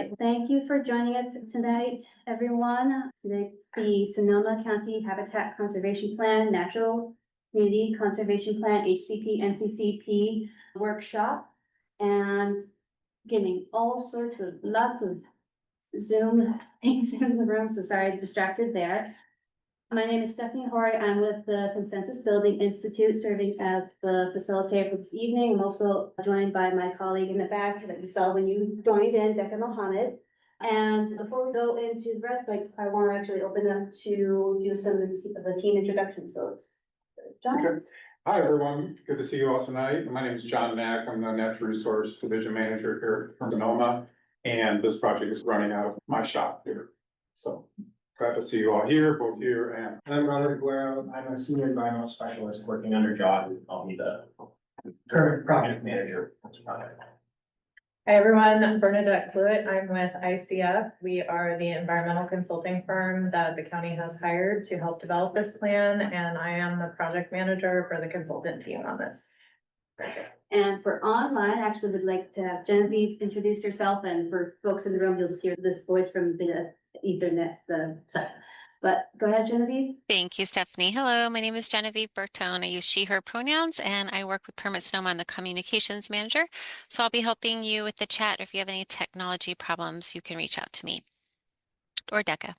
right, thank you for joining us tonight, everyone. Today, the Sonoma County Habitat Conservation Plan, Natural Community Conservation Plan, HCP, NCCP workshop, and getting all sorts of, lots of Zoom things in the room, so sorry, distracted there. My name is Stephanie Horii. I'm with the Consensus Building Institute, serving as the facilitator for this evening. I'm also joined by my colleague in the back that you saw when you joined in, Decca Mohammed. And before we go into the rest, I want to actually open up to do some of the team introductions. So it's John. Okay. Hi, everyone. Good to see you all tonight. My name is John Mack. I'm the Natural Resource Division Manager here from Sonoma. And this project is running out of my shop here. So glad to see you all here, both here and. I'm Robert Guerrero. I'm a senior environmental specialist working under John. I'll be the current project manager. Hi, everyone. I'm Bernadette Cluett. I'm with ICF. We are the environmental consulting firm that the county has hired to help develop this plan, and I am the project manager for the consultant team on this. And for online, I actually would like to have Genevieve introduce herself, and for folks in the room, you'll just hear this voice from the Ethernet, but go ahead, Genevieve. Thank you, Stephanie. Hello, my name is Genevieve Bertone. I use she, her pronouns, and I work with Permit Sonoma. I'm the communications manager. So I'll be helping you with the chat. If you have any technology problems, you can reach out to me or Decca.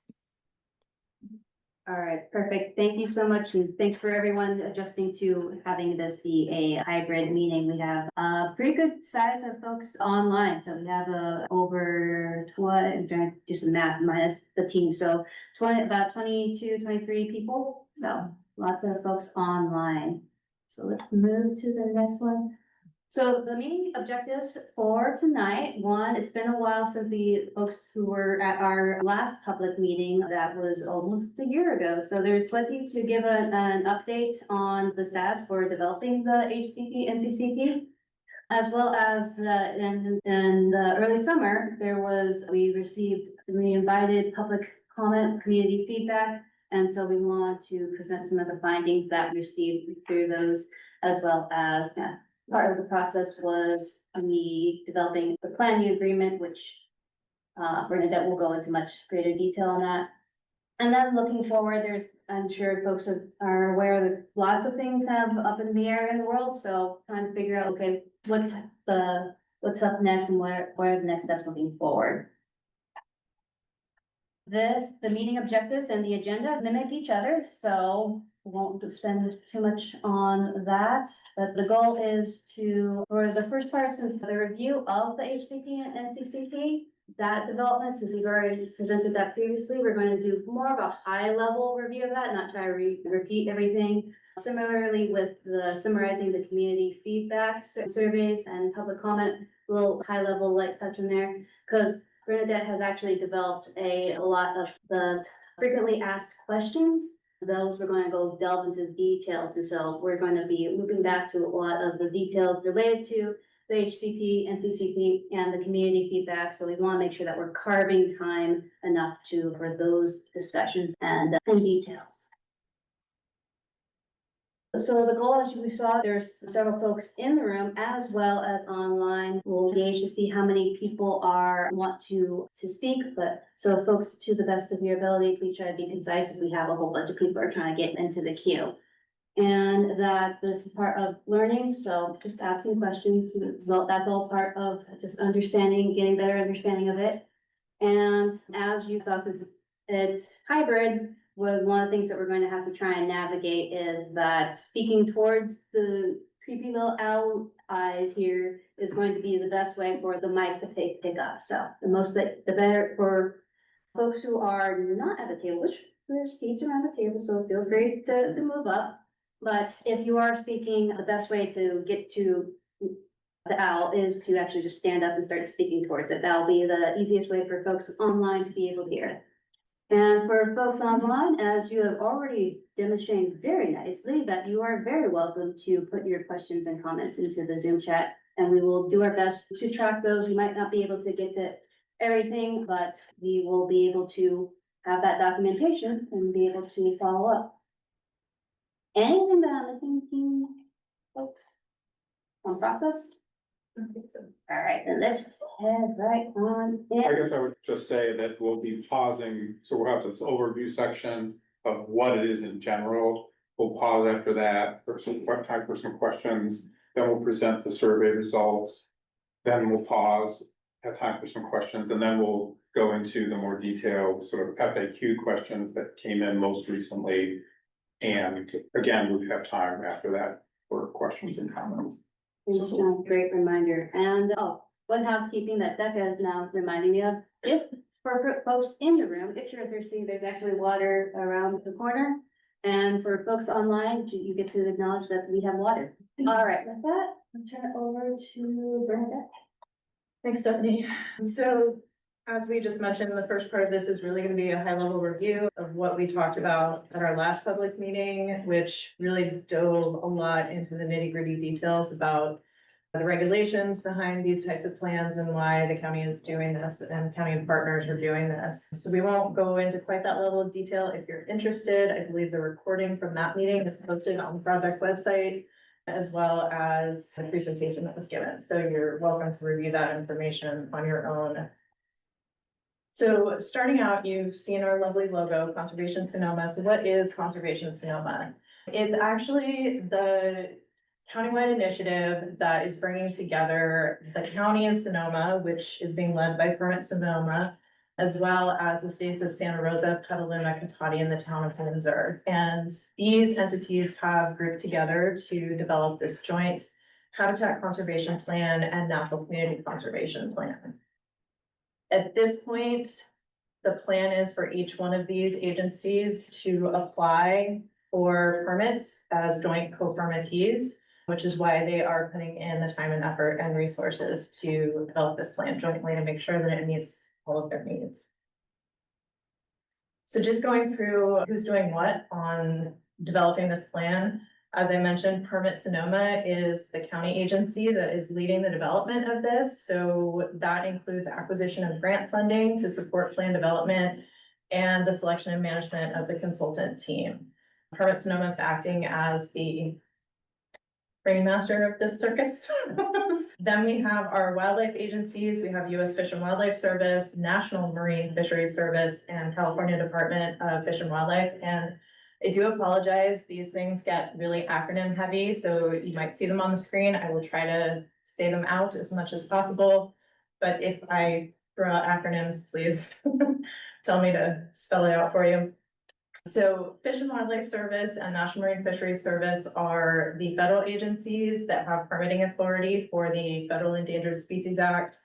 All right, perfect. Thank you so much. And thanks for everyone adjusting to having this be a hybrid meeting. We have a pretty good size of folks online. So we have over 20, I'm trying to do some math minus the team. So about 22, 23 people. So lots of folks online. So let's move to the next one. So the meeting objectives for tonight, one, it's been a while since the folks who were at our last public meeting, that was almost a year ago. So there's plenty to give an update on the status for developing the HCP, NCCP, as well as in the early summer, we invited public comment, community feedback. And so we want to present some of the findings that we received through those, as well as part of the process was me developing the planning agreement, which Bernadette will go into much greater detail on that. And then looking forward, I'm sure folks are aware that lots of things have up in the air in the world. So trying to figure out, okay, what's up next and what are the next steps looking forward. The meeting objectives and the agenda mimic each other, so we won't spend too much on that. But the goal is for the first part, since the review of the HCP and NCCP, that development, since we've already presented that previously, we're going to do more of a high level review of that, not try to repeat everything. Similarly, with the summarizing the community feedback surveys and public comment, a little high level light touch in there, because Bernadette has actually developed a lot of the frequently asked questions. Those we're going to go delve into details, and so we're going to be looping back to a lot of the details related to the HCP, NCCP, and the community feedback. So we want to make sure that we're carving time enough for those discussions and details. So the goal, as we saw, there's several folks in the room as well as online. We'll engage to see how many people want to speak, but so folks, to the best of your ability, please try to be concise if we have a whole bunch of people who are trying to get into the queue. And that this is part of learning, so just asking questions, so that's all part of just understanding, getting better understanding of it. And as you saw, since it's hybrid, one of the things that we're going to have to try and navigate is that speaking towards the creepy little owl eyes here is going to be the best way for the mic to pick up. So the better for folks who are not at the table, which there's seats around the table, so feel free to move up. But if you are speaking, the best way to get to the owl is to actually just stand up and start speaking towards it. That'll be the easiest way for folks online to be able to hear. And for folks online, as you have already demonstrated very nicely, that you are very welcome to put your questions and comments into the Zoom chat, and we will do our best to track those. We might not be able to get to everything, but we will be able to have that documentation and be able to follow up. Anything that I'm thinking, folks, on process? I don't think so. All right, then let's just head right on I in. guess I would just say that we'll be pausing, so we'll have this overview section of what it is in general. We'll pause after that for some, time for some questions, then we'll present the survey results. Then we'll pause, have time for some questions, and then we'll go into the more detailed sort of FAQ questions that came in most recently. And again, we have time after that for questions and comments. Thanks, John. Great reminder. And one housekeeping that Becca is now reminding me of, if for folks in the room, if you're thirsty, there's actually water around the corner. And for folks online, you get to acknowledge that we have water. All right, with that, I'll turn it over to Brenda. Thanks, Stephanie. So as we just mentioned, the first part of this is really going to be a high level review of what we talked about at our last public meeting, which really dove a lot into the nitty gritty details about the regulations behind these types of plans and why the county is doing this and county partners are doing this. So we won't go into quite that level of detail. If you're interested, I believe the recording from that meeting is posted on the project website, as well as the presentation that was given. So you're welcome to review that information on your own. So starting out, you've seen our lovely logo, Conservation Sonoma. So what is Conservation Sonoma? It's actually the countywide initiative that is bringing together the county of Sonoma, which is being led by Permit Sonoma, as well as the states of Santa Rosa, Petaluma, Cotati, and the town of Windsor. And these entities have grouped together to develop this joint habitat conservation plan and natural community conservation plan. At this point, the plan is for each one of these agencies to apply for permits as joint co-permittees, which is why they are putting in the time and effort and resources to develop this plan jointly to make sure that it meets all of their needs. So just going through who's doing what on developing this plan. As I mentioned, Permit Sonoma is the county agency that is leading the development of this. So that includes acquisition of grant funding to support plan development and the selection and management of the consultant team. Permit Sonoma is acting as the ringmaster of this circus. Then we have our wildlife agencies. We have U.S. Fish and Wildlife Service, National Marine Fisheries Service, and California Department of Fish and Wildlife. And I do apologize, these things get really acronym heavy, so you might see them on the screen. I will try to say them out as much as possible. But if I throw out acronyms, please tell me to spell it out for you. So Fish and Wildlife Service and National Marine Fisheries Service are the federal agencies that have permitting authority for the Federal Endangered Species Act.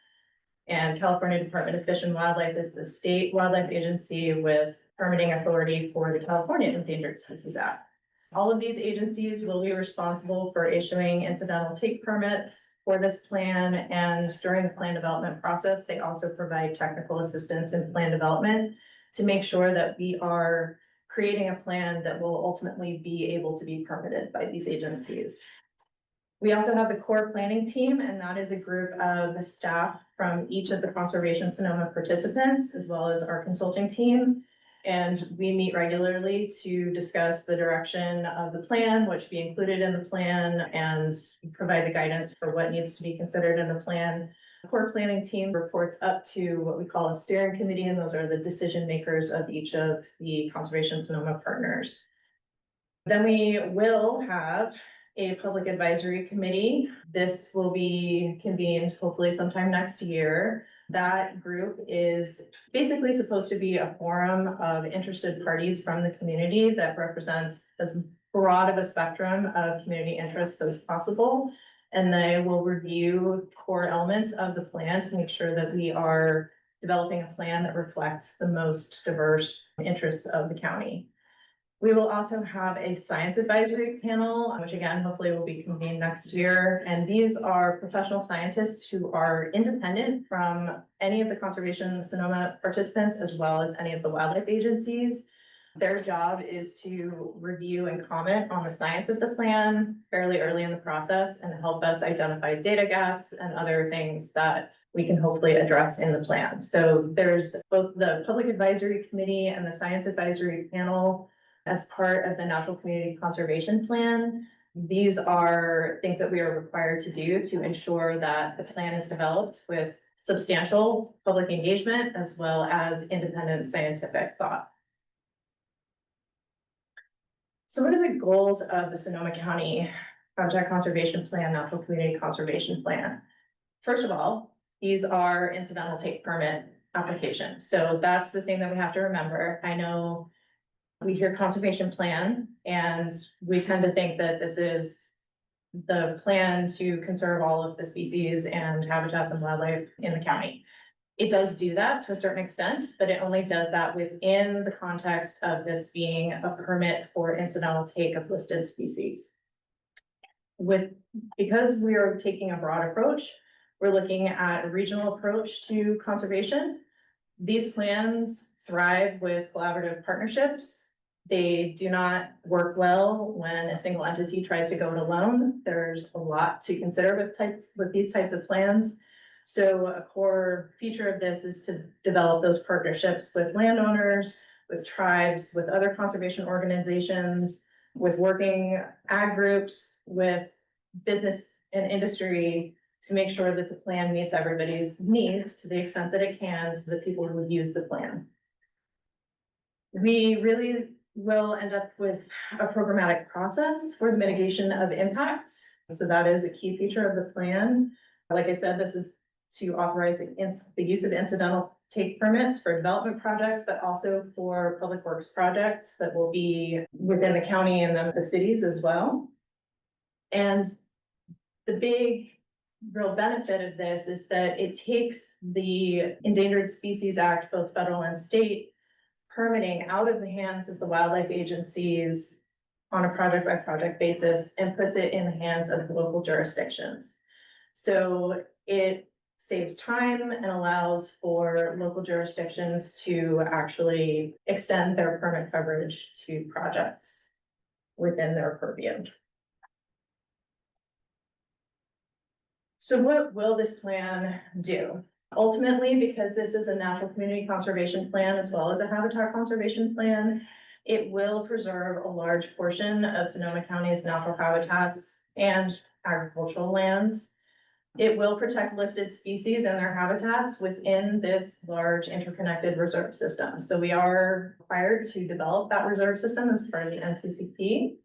And California Department of Fish and Wildlife is the state wildlife agency with permitting authority for the California Endangered Species Act. All of these agencies will be responsible for issuing incidental take permits for this plan. And during the plan development process, they also provide technical assistance in plan development to make sure that we are creating a plan that will ultimately be able to be permitted by these agencies. We also have the core planning team, and that is a group of staff from each of the Conservation Sonoma participants, as well as our consulting team. And we meet regularly to discuss the direction of the plan, what should be included in the plan, and provide the guidance for what needs to be considered in the plan. The core planning team reports up to what we call a steering committee, and those are the decision makers of each of the Conservation Sonoma partners. Then we will have a public advisory committee. This will be convened hopefully sometime next year. That group is basically supposed to be a forum of interested parties from the community that represents as broad of a spectrum of community interests as possible. And they will review core elements of the plan to make sure that we are developing a plan that reflects the most diverse interests of the county. We will also have a science advisory panel, which again, hopefully will be convened next year. And these are professional scientists who are independent from any of the Conservation Sonoma participants, as well as any of the wildlife agencies. Their job is to review and comment on the science of the plan fairly early in the process and help us identify data gaps and other things that we can hopefully address in the plan. So there's both the Public Advisory Committee and the Science Advisory Panel as part of the Natural Community Conservation Plan. These are things that we are required to do to ensure that the plan is developed with substantial public engagement as well as independent scientific thought. So what are the goals of the Sonoma County Project Conservation Plan, Natural Community Conservation Plan? First of all, these are incidental take permit applications. So that's the thing that we have to remember. I know we hear conservation plan and we tend to think that this is the plan to conserve all of the species and habitats and wildlife in the county. It does do that to a certain extent, but it only does that within the context of this being a permit for incidental take of listed species. Because we are taking a broad approach, we're looking at a regional approach to conservation. These plans thrive with collaborative partnerships. They do not work well when a single entity tries to go it alone. There's a lot to consider with these types of plans. So a core feature of this is to develop those partnerships with landowners, with tribes, with other conservation organizations, with working ag groups, with business and industry to make sure that the plan meets everybody's needs to the extent that it can, so that people would use the plan. We really will end up with a programmatic process for the mitigation of impacts. So that is a key feature of the plan. Like I said, this is to authorize the use of incidental take permits for development projects, but also for public works projects that will be within the county and then the cities as well. And the big real benefit of this is that it takes the Endangered Species Act, both federal and state, permitting out of the hands of the wildlife agencies on a project by project basis and puts it in the hands of the local jurisdictions. So it saves time and allows for local jurisdictions to actually extend their permit coverage to projects within their purview. So what will this plan do? Ultimately, because this is a natural community conservation plan as well as a habitat conservation plan, it will preserve a large portion of Sonoma County's natural habitats and agricultural lands. It will protect listed species and their habitats within this large interconnected reserve system. So we are required to develop that reserve system as part of the NCCP.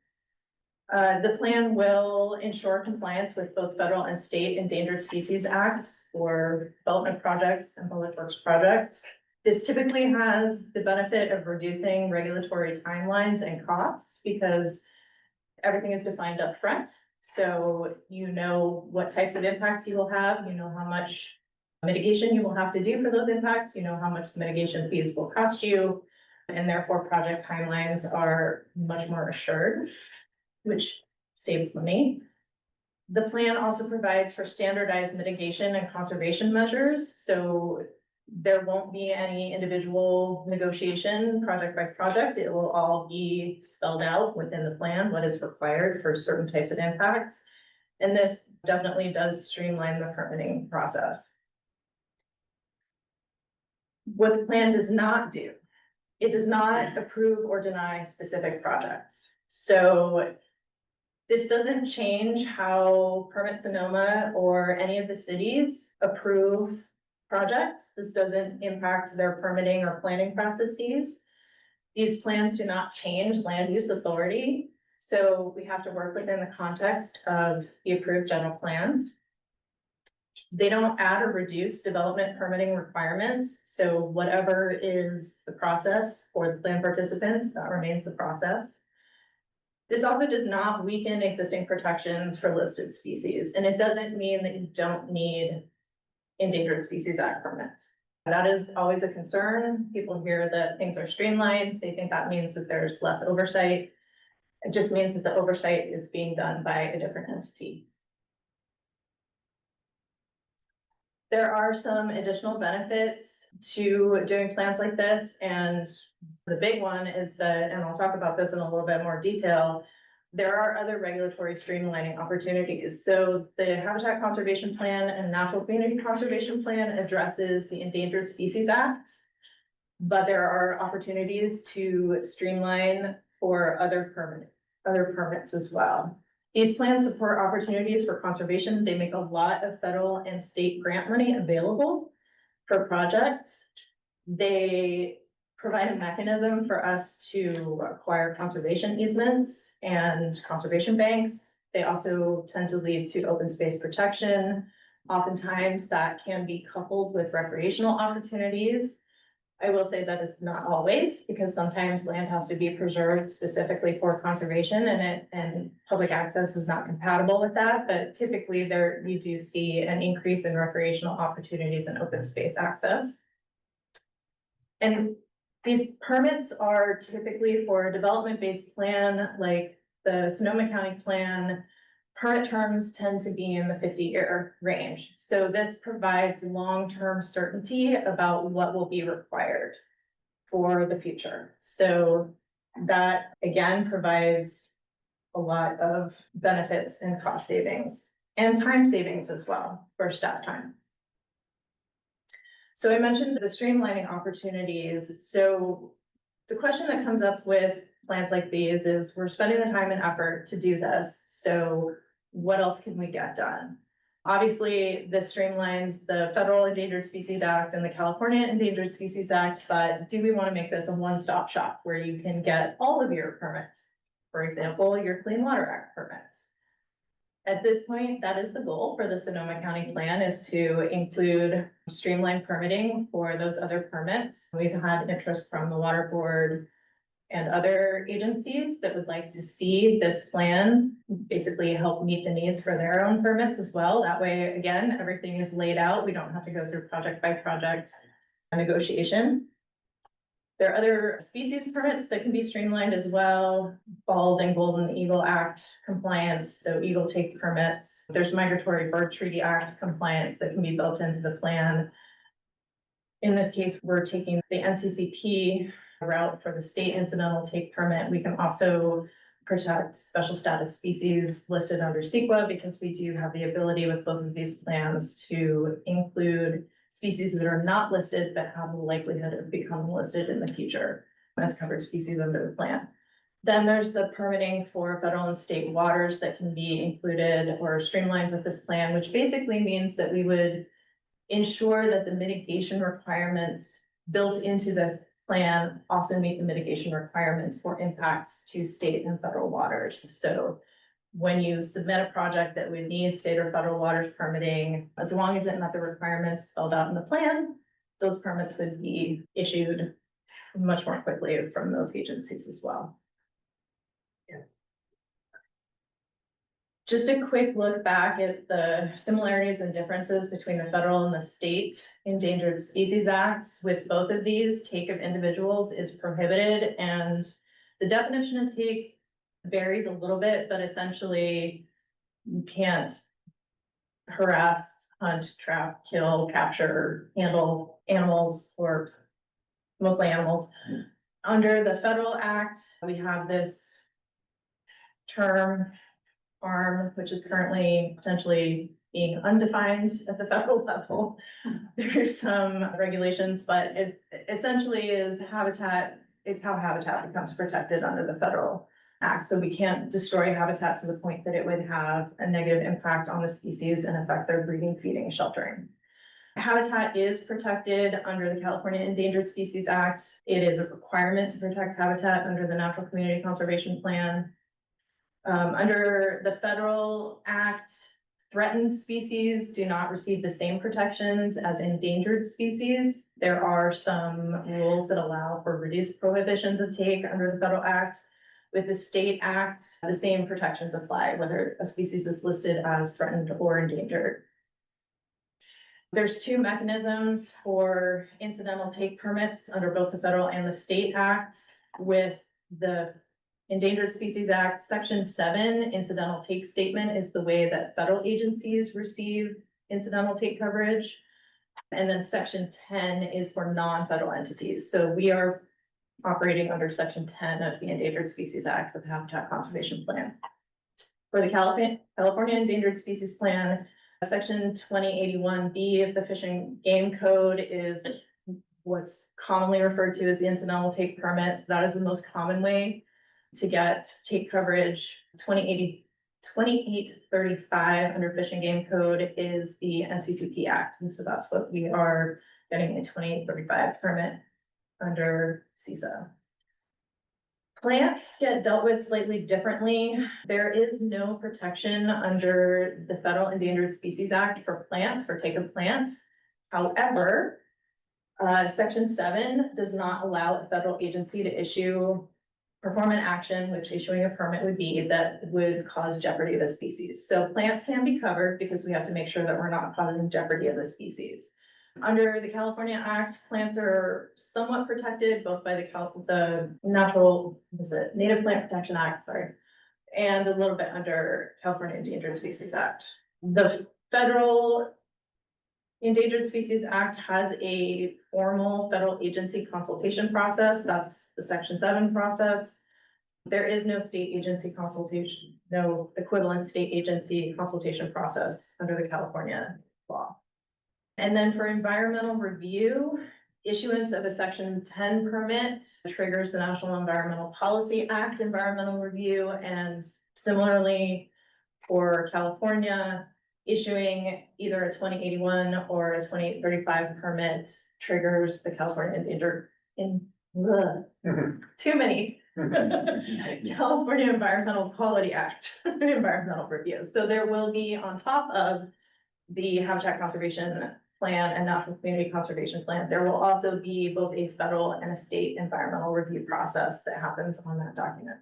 The plan will ensure compliance with both federal and state Endangered Species Acts for development projects and public works projects. This typically has the benefit of reducing regulatory timelines and costs because everything is defined up front. So you know what types of impacts you will have, you know how much mitigation you will have to do for those impacts, you know how much the mitigation fees will cost you, and therefore project timelines are much more assured, which saves money. The plan also provides for standardized mitigation and conservation measures. So there won't be any individual negotiation project by project. It will all be spelled out within the plan, what is required for certain types of impacts. And this definitely does streamline the permitting process. What the plan does not do, it does not approve or deny specific projects. So this doesn't change how Permit Sonoma or any of the cities approve projects. This doesn't impact their permitting or planning processes. These plans do not change land use authority. So we have to work within the context of the approved general plans. They don't add or reduce development permitting requirements. So whatever is the process for the plan participants, that remains the process. This also does not weaken existing protections for listed species, and it doesn't mean that you don't need Endangered Species Act permits. That is always a concern. People hear that things are streamlined. They think that means that there's less oversight. It just means that the oversight is being done by a different entity. There are some additional benefits to doing plans like this, and the big one is that, and I'll talk about this in a little bit more detail, there are other regulatory streamlining opportunities. So the Habitat Conservation Plan and Natural Community Conservation Plan addresses the Endangered Species Act, but there are opportunities to streamline for other permits as well. These plans support opportunities for conservation. They make a lot of federal and state grant money available for projects. They provide a mechanism for us to acquire conservation easements and conservation banks. They also tend to lead to open space protection. Oftentimes that can be coupled with recreational opportunities. I will say that is not always, because sometimes land has to be preserved specifically for conservation and public access is not compatible with that. But typically there, you do see an increase in recreational opportunities and open space access. And these permits are typically for a development-based plan, like the Sonoma County plan. Permit terms tend to be in the 50-year range. So this provides long-term certainty about what will be required for the future. So that again provides a lot of benefits and cost savings and time savings as well for staff time. So I mentioned the streamlining opportunities. So the question that comes up with plans like these is, we're spending the time and effort to do this. So what else can we get done? Obviously, this streamlines the Federal Endangered Species Act and the California Endangered Species Act, but do we want to make this a one-stop shop where you can get all of your permits? For example, your Clean Water Act permits. At this point, that is the goal for the Sonoma County plan, is to include streamlined permitting for those other permits. We've had interest from the Water Board and other agencies that would like to see this plan basically help meet the needs for their own permits as well. That way, again, everything is laid out. We don't have to go through project by project negotiation. There are other species permits that can be streamlined as well. Bald and Golden Eagle Act compliance, so eagle take permits. There's Migratory Bird Treaty Act compliance that can be built into the plan. In this case, we're taking the NCCP route for the state incidental take permit. We can also protect special status species listed under CEQA, because we do have the ability with both of these plans to include species that are not listed but have the likelihood of becoming listed in the future as covered species under the plan. Then there's the permitting for federal and state waters that can be included or streamlined with this plan, which basically means that we would ensure that the mitigation requirements built into the plan also meet the mitigation requirements for impacts to state and federal waters. So when you submit a project that would need state or federal waters permitting, as long as it met the requirements spelled out in the plan, those permits would be issued much more quickly from those agencies as well. Just a quick look back at the similarities and differences between the federal and the state Endangered Species Acts. With both of these, take of individuals is prohibited, and the definition of take varies a little bit, but essentially you can't harass, hunt, trap, kill, capture, handle animals, or mostly animals. Under the federal act, we have this term farm, which is currently potentially being undefined at the federal level. There's some regulations, but it essentially is habitat. It's how habitat becomes protected under the federal act. So we can't destroy habitat to the point that it would have a negative impact on the species and affect their breeding, feeding, and sheltering. Habitat is protected under the California Endangered Species Act. It is a requirement to protect habitat under the Natural Community Conservation Plan. Under the federal act, threatened species do not receive the same protections as endangered species. There are some rules that allow for reduced prohibitions of take under the federal act. With the state act, the same protections apply, whether a species is listed as threatened or endangered. There's two mechanisms for incidental take permits under both the federal and the state acts. With the Endangered Species Act, Section 7, incidental take statement is the way that federal agencies receive incidental take coverage. And then Section 10 is for non-federal entities. So we are operating under Section 10 of the Endangered Species Act with the Habitat Conservation Plan. For the California Endangered Species Plan, Section 2081B of the Fish and Game Code is what's commonly referred to as the incidental take permits. That is the most common way to get take coverage. 2080 2835 under Fish and Game Code is the NCCP Act, and so that's what we are getting a 2835 permit under CEQA. Plants get dealt with slightly differently. There is no protection under the Federal Endangered Species Act for plants, for take-of plants. However, Section 7 does not allow a federal agency to perform an action, which issuing a permit would be, that would cause jeopardy of the species. So plants can be covered because we have to make sure that we're not causing jeopardy of the species. Under the California Act, plants are somewhat protected both by the Native Plant Protection Act, and a little bit under California Endangered Species Act. The Federal Endangered Species Act has a formal federal agency consultation process. That's the Section 7 process. There is no state agency consultation, no equivalent state agency consultation process under the California law. And then for environmental review, issuance of a Section 10 permit triggers the National Environmental Policy Act environmental review, and similarly for California, issuing either a 2081 or a 2835 permit triggers the California Endangered too many California Environmental Quality Act environmental review. So there will be, on top of the Habitat Conservation Plan and National Community Conservation Plan, there will also be both a federal and a state environmental review process that happens on that document.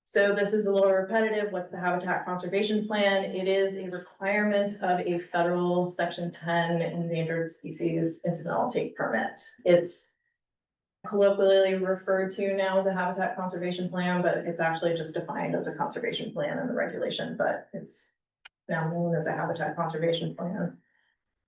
So this is a little repetitive. What's the Habitat Conservation Plan? It is a requirement of a federal Section 10 endangered species incidental take permit. It's colloquially referred to now as a Habitat Conservation Plan, but it's actually just defined as a conservation plan in the regulation, but it's now known as a Habitat Conservation Plan.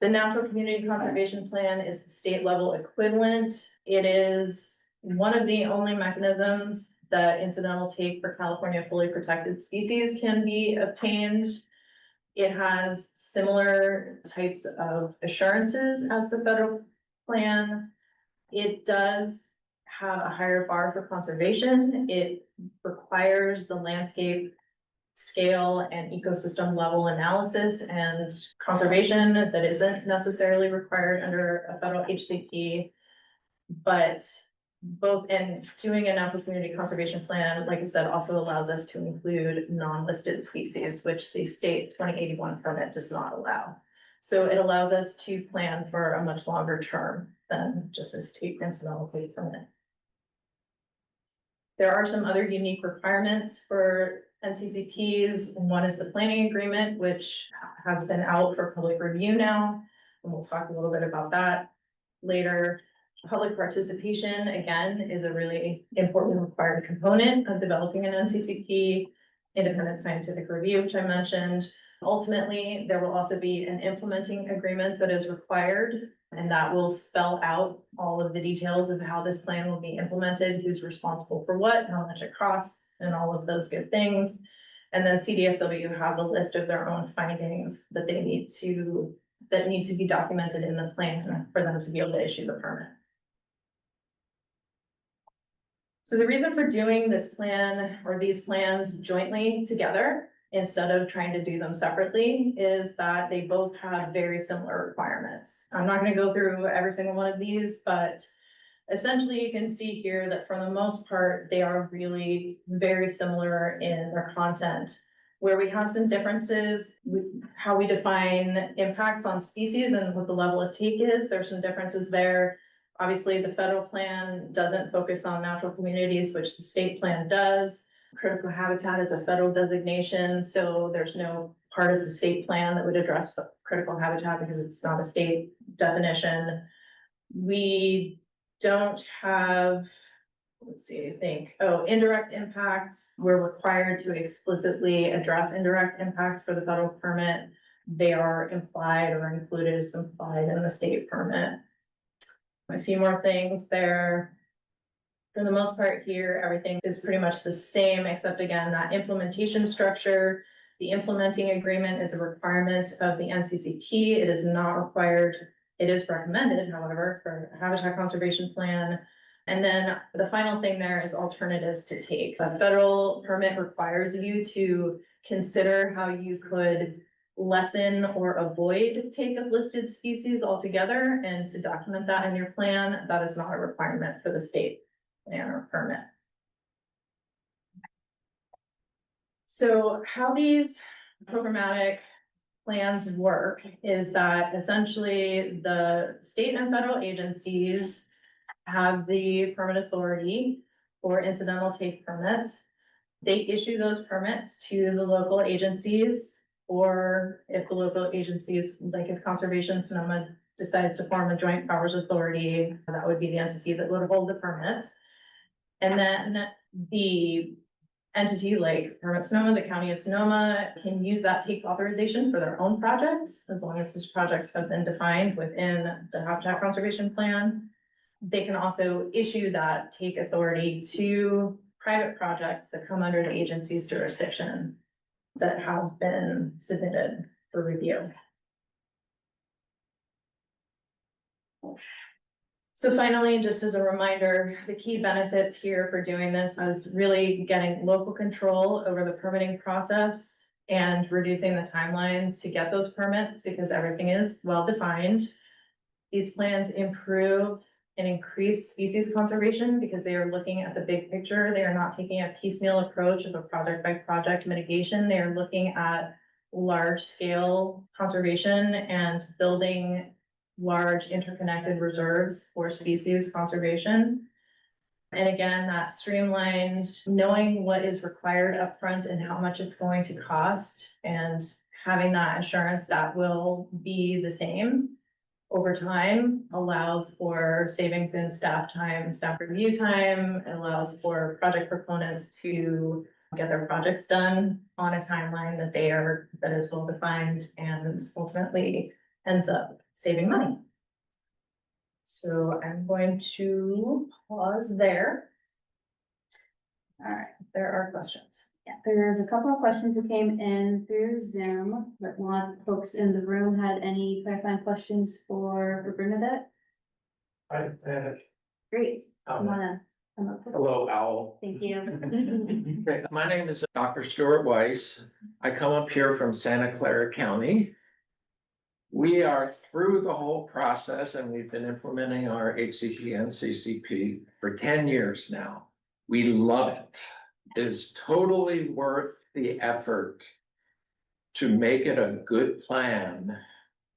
The Natural Community Conservation Plan is the state level equivalent. It is one of the only mechanisms that incidental take for California fully protected species can be obtained. It has similar types of assurances as the federal plan. It does have a higher bar for conservation. It requires the landscape scale and ecosystem level analysis and conservation that isn't necessarily required under a federal HCP. But both in doing a natural community conservation plan, like I said, also allows us to include non-listed species, which the state 2081 permit does not allow. So it allows us to plan for a much longer term than just a state incidental take permit. There are some other unique requirements for NCCPs. One is the planning agreement, which has been out for public review now, and we'll talk a little bit about that later. Public participation, again, is a really important required component of developing an NCCP, independent scientific review, which I mentioned. Ultimately, there will also be an implementing agreement that is required, and that will spell out all of the details of how this plan will be implemented, who's responsible for what, how much it costs, and all of those good things. And then CDFW has a list of their own findings that they need to be documented in the plan for them to be able to issue the permit. So the reason for doing this plan or these plans jointly together instead of trying to do them separately is that they both have very similar requirements. I'm not going to go through every single one of these, but essentially you can see here that for the most part, they are really very similar in their content. Where we have some differences with how we define impacts on species and what the level of take is, there's some differences there. Obviously, the federal plan doesn't focus on natural communities, which the state plan does. Critical habitat is a federal designation, so there's no part of the state plan that would address critical habitat because it's not a state definition. We don't have, indirect impacts. We're required to explicitly address indirect impacts for the federal permit. They are implied or included as implied in the state permit. A few more things there. For the most part here, everything is pretty much the same, except again, that implementation structure. The implementing agreement is a requirement of the NCCP. It is not required. It is recommended, however, for a habitat conservation plan. And then the final thing there is alternatives to take. A federal permit requires you to consider how you could lessen or avoid take of listed species altogether, and to document that in your plan. That is not a requirement for the state plan or permit. So how these programmatic plans work is that essentially the state and federal agencies have the permit authority for incidental take permits. They issue those permits to the local agencies, or if the local agencies, like if Conservation Sonoma decides to form a joint powers authority, that would be the entity that would hold the permits. And then the entity like Permit Sonoma, the County of Sonoma, can use that take authorization for their own projects, as long as those projects have been defined within the habitat conservation plan. They can also issue that take authority to private projects that come under the agency's jurisdiction that have been submitted for review. So finally, just as a reminder, the key benefits here for doing this is really getting local control over the permitting process and reducing the timelines to get those permits, because everything is well defined. These plans improve and increase species conservation because they are looking at the big picture. They are not taking a piecemeal approach of a project by project mitigation. They are looking at large scale conservation and building large interconnected reserves for species conservation. And again, that streamlined, knowing what is required upfront and how much it's going to cost, and having that assurance that will be the same over time, allows for savings in staff time, staff review time. It allows for project proponents to get their projects done on a timeline that is well defined, and ultimately ends up saving money. So I'm going to pause there. All right, if there are questions. Yeah, there's a couple of questions that came in through Zoom, but one folks in the room had any clarifying questions for Bernadette? Great, come on in. Come up. Hello, Owl. Thank you. Okay, my name is Dr. Stuart Weiss. I come up here from Santa Clara County. We are through the whole process, and we've been implementing our HCP and NCCP for 10 years now. We love it. It is totally worth the effort to make it a good plan,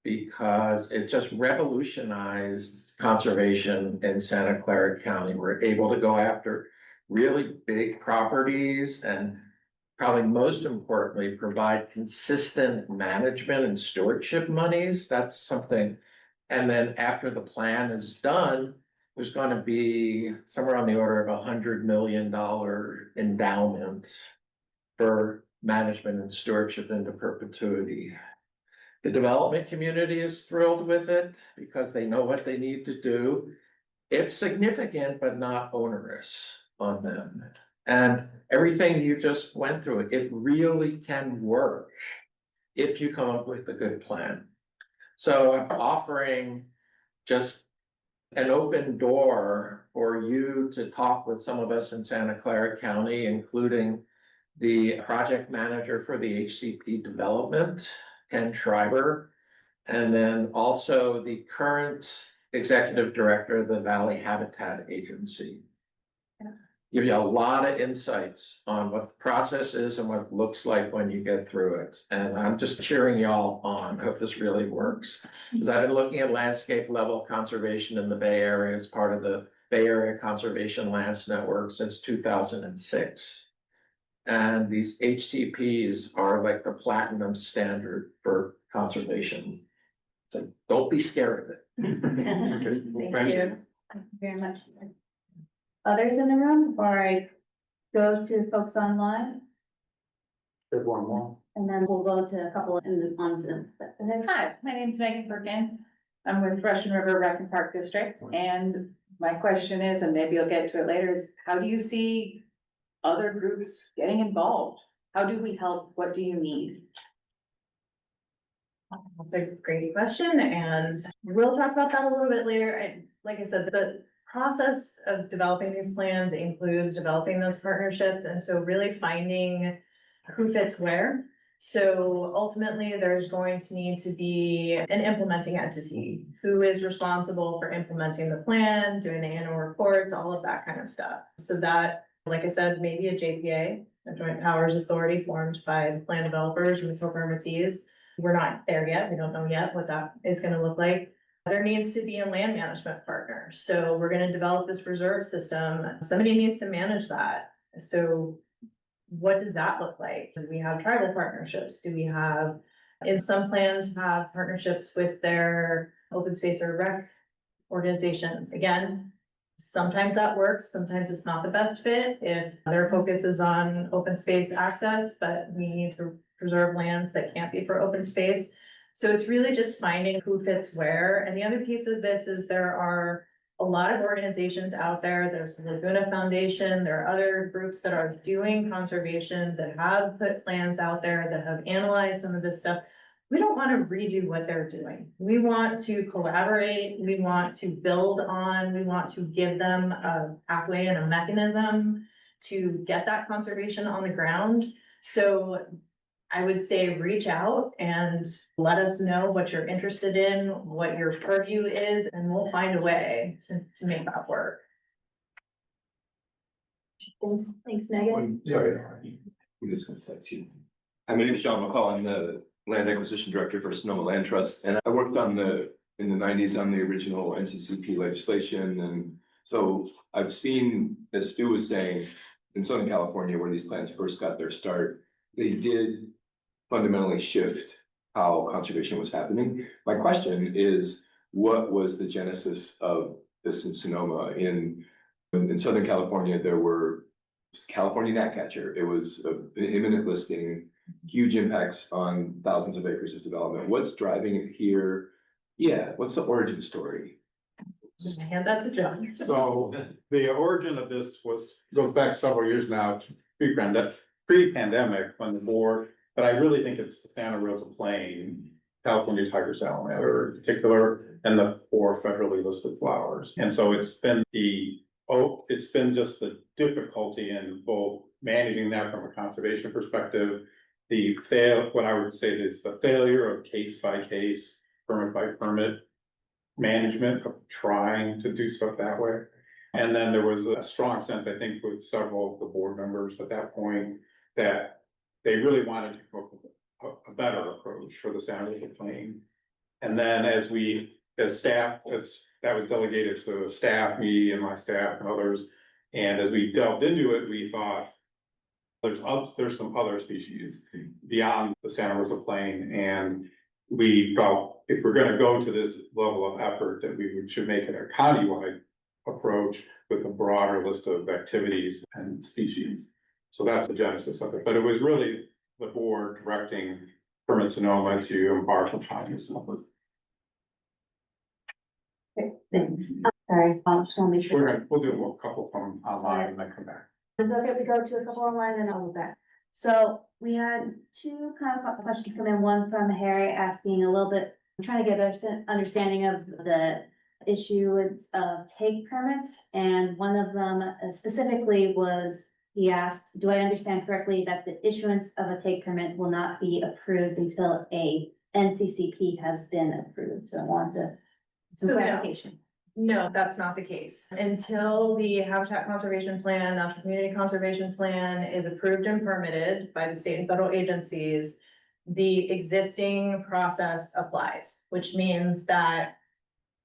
because it just revolutionized conservation in Santa Clara County. We're able to go after really big properties, and probably most importantly, provide consistent management and stewardship monies. That's something. And then after the plan is done, there's going to be somewhere on the order of $100 million endowment for management and stewardship into perpetuity. The development community is thrilled with it because they know what they need to do. It's significant, but not onerous on them. And everything you just went through, it really can work if you come up with a good plan. So I'm offering just an open door for you to talk with some of us in Santa Clara County, including the project manager for the HCP development, Ken Schreiber, and then also the current executive director of the Valley Habitat Agency. Give you a lot of insights on what the process is and what it looks like when you get through it. And I'm just cheering y'all on. I hope this really works. Because I've been looking at landscape level conservation in the Bay Area as part of the Bay Area Conservation Lands Network since 2006. And these HCPs are like the platinum standard for conservation. So don't be scared of it. Thank you. Thank you very much. Others in the room before I go to folks online, Good one more. and then we'll go to a couple in the on Zoom. But go ahead. Hi, my name is Megan Perkins. I'm with Russian River Rec and Park District, and my question is, and maybe you'll get to it later, is how do you see other groups getting involved? How do we help? What do you need? That's a great question, and we'll talk about that a little bit later. Like I said, process of developing these plans includes developing those partnerships, and so really finding who fits where. So ultimately, there's going to need to be an implementing entity who is responsible for implementing the plan, doing the annual reports, all of that kind of stuff. So that, like I said, maybe a JPA, a joint powers authority formed by the plan developers and the co-permittees. We're not there yet. We don't know yet what that is gonna look like. There needs to be a land management partner. So we're gonna develop this reserve system. Somebody needs to manage that. So what does that look like? Do we have tribal partnerships? Do we have, in some plans, have partnerships with their open space or rec organizations? Again, sometimes that works, sometimes it's not the best fit if their focus is on open space access, but we need to preserve lands that can't be for open space. So it's really just finding who fits where. And the other piece of this is there are a lot of organizations out there. There's the Laguna Foundation. There are other groups that are doing conservation, that have put plans out there, that have analyzed some of this stuff. We don't want to redo what they're doing. We want to collaborate. We want to build on, we want to give them a pathway and a mechanism to get that conservation on the ground. So I would say reach out and let us know what you're interested in, what your purview is, and we'll find a way to make that work. Thanks, Megan. Sorry. My name is John McCall. I'm the Land Acquisition Director for Sonoma Land Trust, and I worked in the 90s on the original NCCP legislation. And so I've seen, as Stu was saying, in Southern California, where these plans first got their start, they did fundamentally shift how conservation was happening. My question is, what was the genesis of this in Sonoma? In Southern California, there were California Gnatcatcher. It was an imminent listing, huge impacts on thousands of acres of development. What's driving it here? Yeah, what's the origin story? Hand that to John. So the origin of this goes back several years now, to pre-pandemic, when the board, but I really think it's the Santa Rosa Plain, California tiger salamander in particular, and the 4 federally listed flowers. And so it's been just the difficulty in both managing that from a conservation perspective. What I would say is the failure of case by case, permit by permit management of trying to do stuff that way. And then there was a strong sense, I think, with several of the board members at that point, that they really wanted to come up with a better approach for the Santa Rosa Plain. And then as that was delegated to staff, me and my staff and others, and as we delved into it, we thought there's some other species beyond the Santa Rosa Plain, and we felt if we're gonna go to this level of effort, that we should make it a countywide approach with a broader list of activities and species. So that's the genesis of it, but it was really the board directing Permit Sonoma to embark upon this effort. Thanks. Sorry, I just want to make sure. We'll do a couple from online and then come back. It's okay if we go to a couple online and I'll be back. So we had 2 kind of questions come in, one from Harry asking a little bit, trying to get an understanding of the issuance of take permits. And one of them specifically was, he asked, do I understand correctly that the issuance of a take permit will not be approved until a NCCP has been approved? So I want some clarification. No, that's not the case. Until the Habitat Conservation Plan, National Community Conservation Plan is approved and permitted by the state and federal agencies, the existing process applies, which means that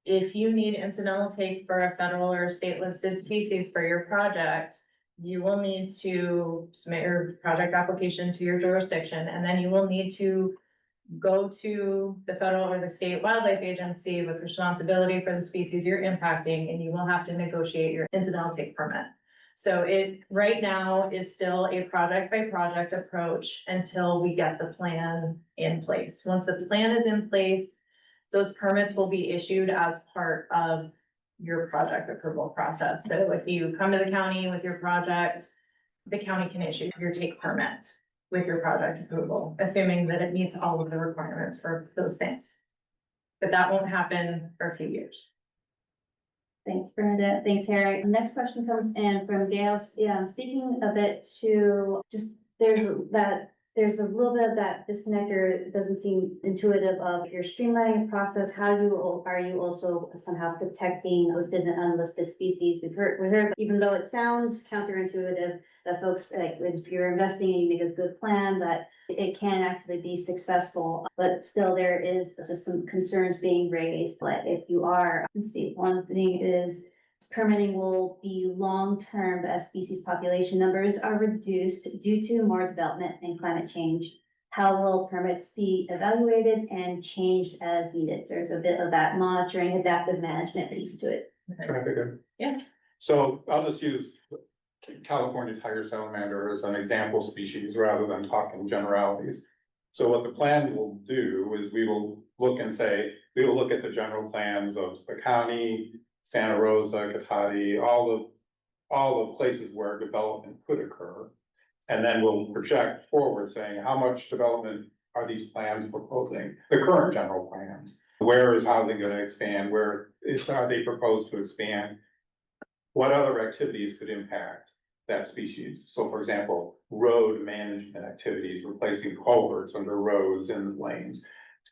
if you need incidental take for a federal or state listed species for your project, you will need to submit your project application to your jurisdiction, and then you will need to go to the federal or the state wildlife agency with responsibility for the species you're impacting, and you will have to negotiate your incidental take permit. So it right now is still a project by project approach until we get the plan in place. Once the plan is in place, those permits will be issued as part of your project approval process. So if you come to the county with your project, the county can issue your take permit with your project approval, assuming that it meets all of the requirements for those things. But that won't happen for a few years. Thanks, Bernadette. Thanks, Harry. Next question comes in from Gail. Yeah, speaking a bit to just, there's a little bit of that disconnector. It doesn't seem intuitive of your streamlining process. Are you also somehow protecting listed and unlisted species? We heard, even though it sounds counterintuitive, that folks, like, if you're investing and you make a good plan, that it can actually be successful, but still there is just some concerns being raised. But if you are, let's see, one thing is permitting will be long-term as species population numbers are reduced due to more development and climate change. How will permits be evaluated and changed as needed? There's a bit of that monitoring, adaptive management piece to it. Can I pick it? Yeah. So I'll just use California tiger salamander as an example species rather than talking generalities. So what the plan will do is we will look and say, we will look at the general plans of the county, Santa Rosa, Cotati, all the places where development could occur. And then we'll project forward saying, how much development are these plans proposing? The current general plans. Where is housing gonna expand? Are they proposed to expand? What other activities could impact that species? So for example, road management activities, replacing culverts under roads and lanes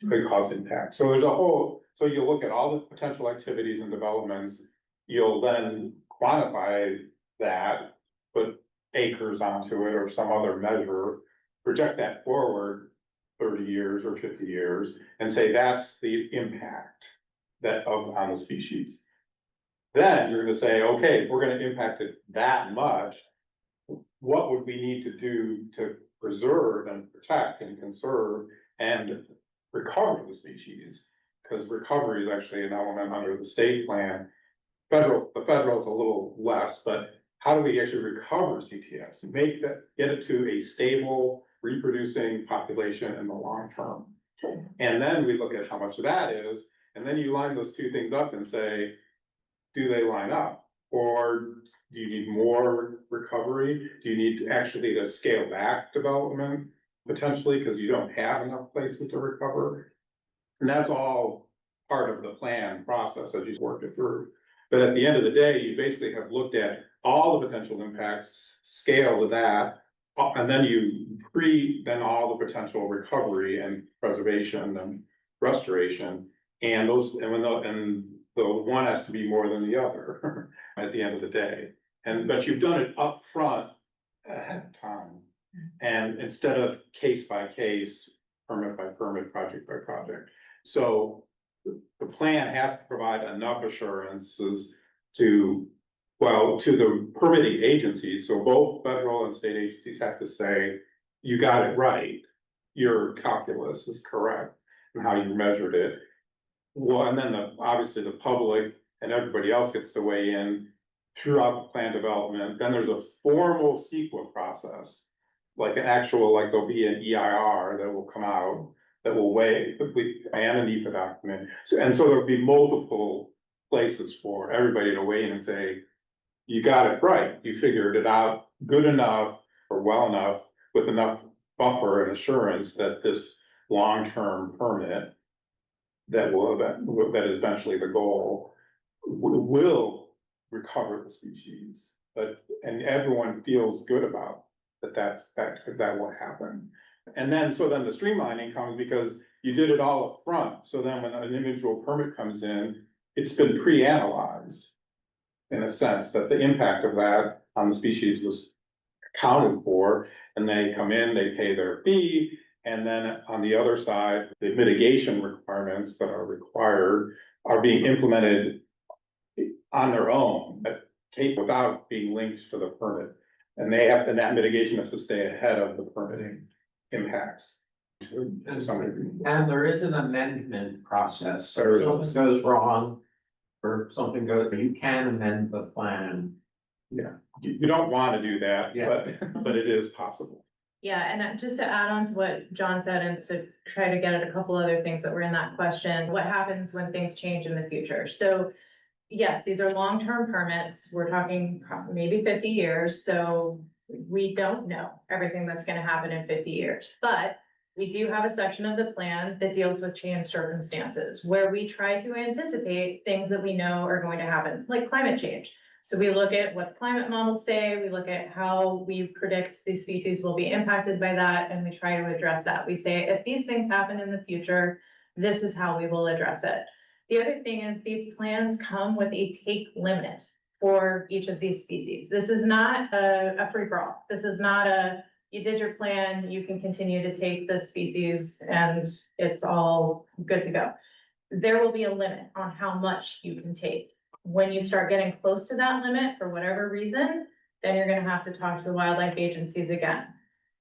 could cause impact. So so you'll look at all the potential activities and developments. You'll then quantify that, put acres onto it or some other measure, project that forward 30 years or 50 years and say that's the impact on the species. Then you're gonna say, okay, if we're gonna impact it that much, what would we need to do to preserve and protect and conserve and recover the species? Because recovery is actually an element under the state plan. The federal is a little less, but how do we actually recover CTS? Get it to a stable, reproducing population in the long term. And then we look at how much that is, and then you line those two things up and say, do they line up? Or do you need more recovery? Do you need actually to scale back development potentially because you don't have enough places to recover? And that's all part of the plan process as you work it through. But at the end of the day, you basically have looked at all the potential impacts, scale to that, and then then all the potential recovery and preservation and restoration. And the one has to be more than the other at the end of the day. But you've done it up front ahead of time. And instead of case by case, permit by permit, project by project. So the plan has to provide enough assurances to the permitting agencies. So both federal and state agencies have to say, you got it right. Your calculus is correct and how you measured it. Well, and then obviously the public and everybody else gets to weigh in throughout the plan development. Then there's a formal CEQA process, like there'll be an EIR that will come out that will weigh, and an NEPA document. So there'll be multiple places for everybody to weigh in and say, you got it right. You figured it out good enough or well enough with enough buffer and assurance that this long-term permit that is eventually the goal will recover the species. And everyone feels good about that will happen. And then the streamlining comes because you did it all up front. So then when an individual permit comes in, it's been pre-analyzed in a sense that the impact of that on the species was accounted for, and they come in, they pay their fee. And then on the other side, the mitigation requirements that are required are being implemented on their own, without being linked to the permit. And that mitigation has to stay ahead of the permitting impacts. And there is an amendment process, so if something goes wrong or something goes, you can amend the plan. Yeah, you don't want to do that, Yeah. but it is possible. Yeah, and just to add on to what John said and to try to get at a couple other things that were in that question, what happens when things change in the future? So yes, these are long-term permits. We're talking maybe 50 years, so we don't know everything that's gonna happen in 50 years. But we do have a section of the plan that deals with changed circumstances, where we try to anticipate things that we know are going to happen, like climate change. So we look at what climate models say, we look at how we predict these species will be impacted by that, and we try to address that. We say, if these things happen in the future, this is how we will address it. The other thing is these plans come with a take limit for each of these species. This is not a free for all. This is not a, you did your plan, you can continue to take this species and it's all good to go. There will be a limit on how much you can take. When you start getting close to that limit for whatever reason, then you're gonna have to talk to the wildlife agencies again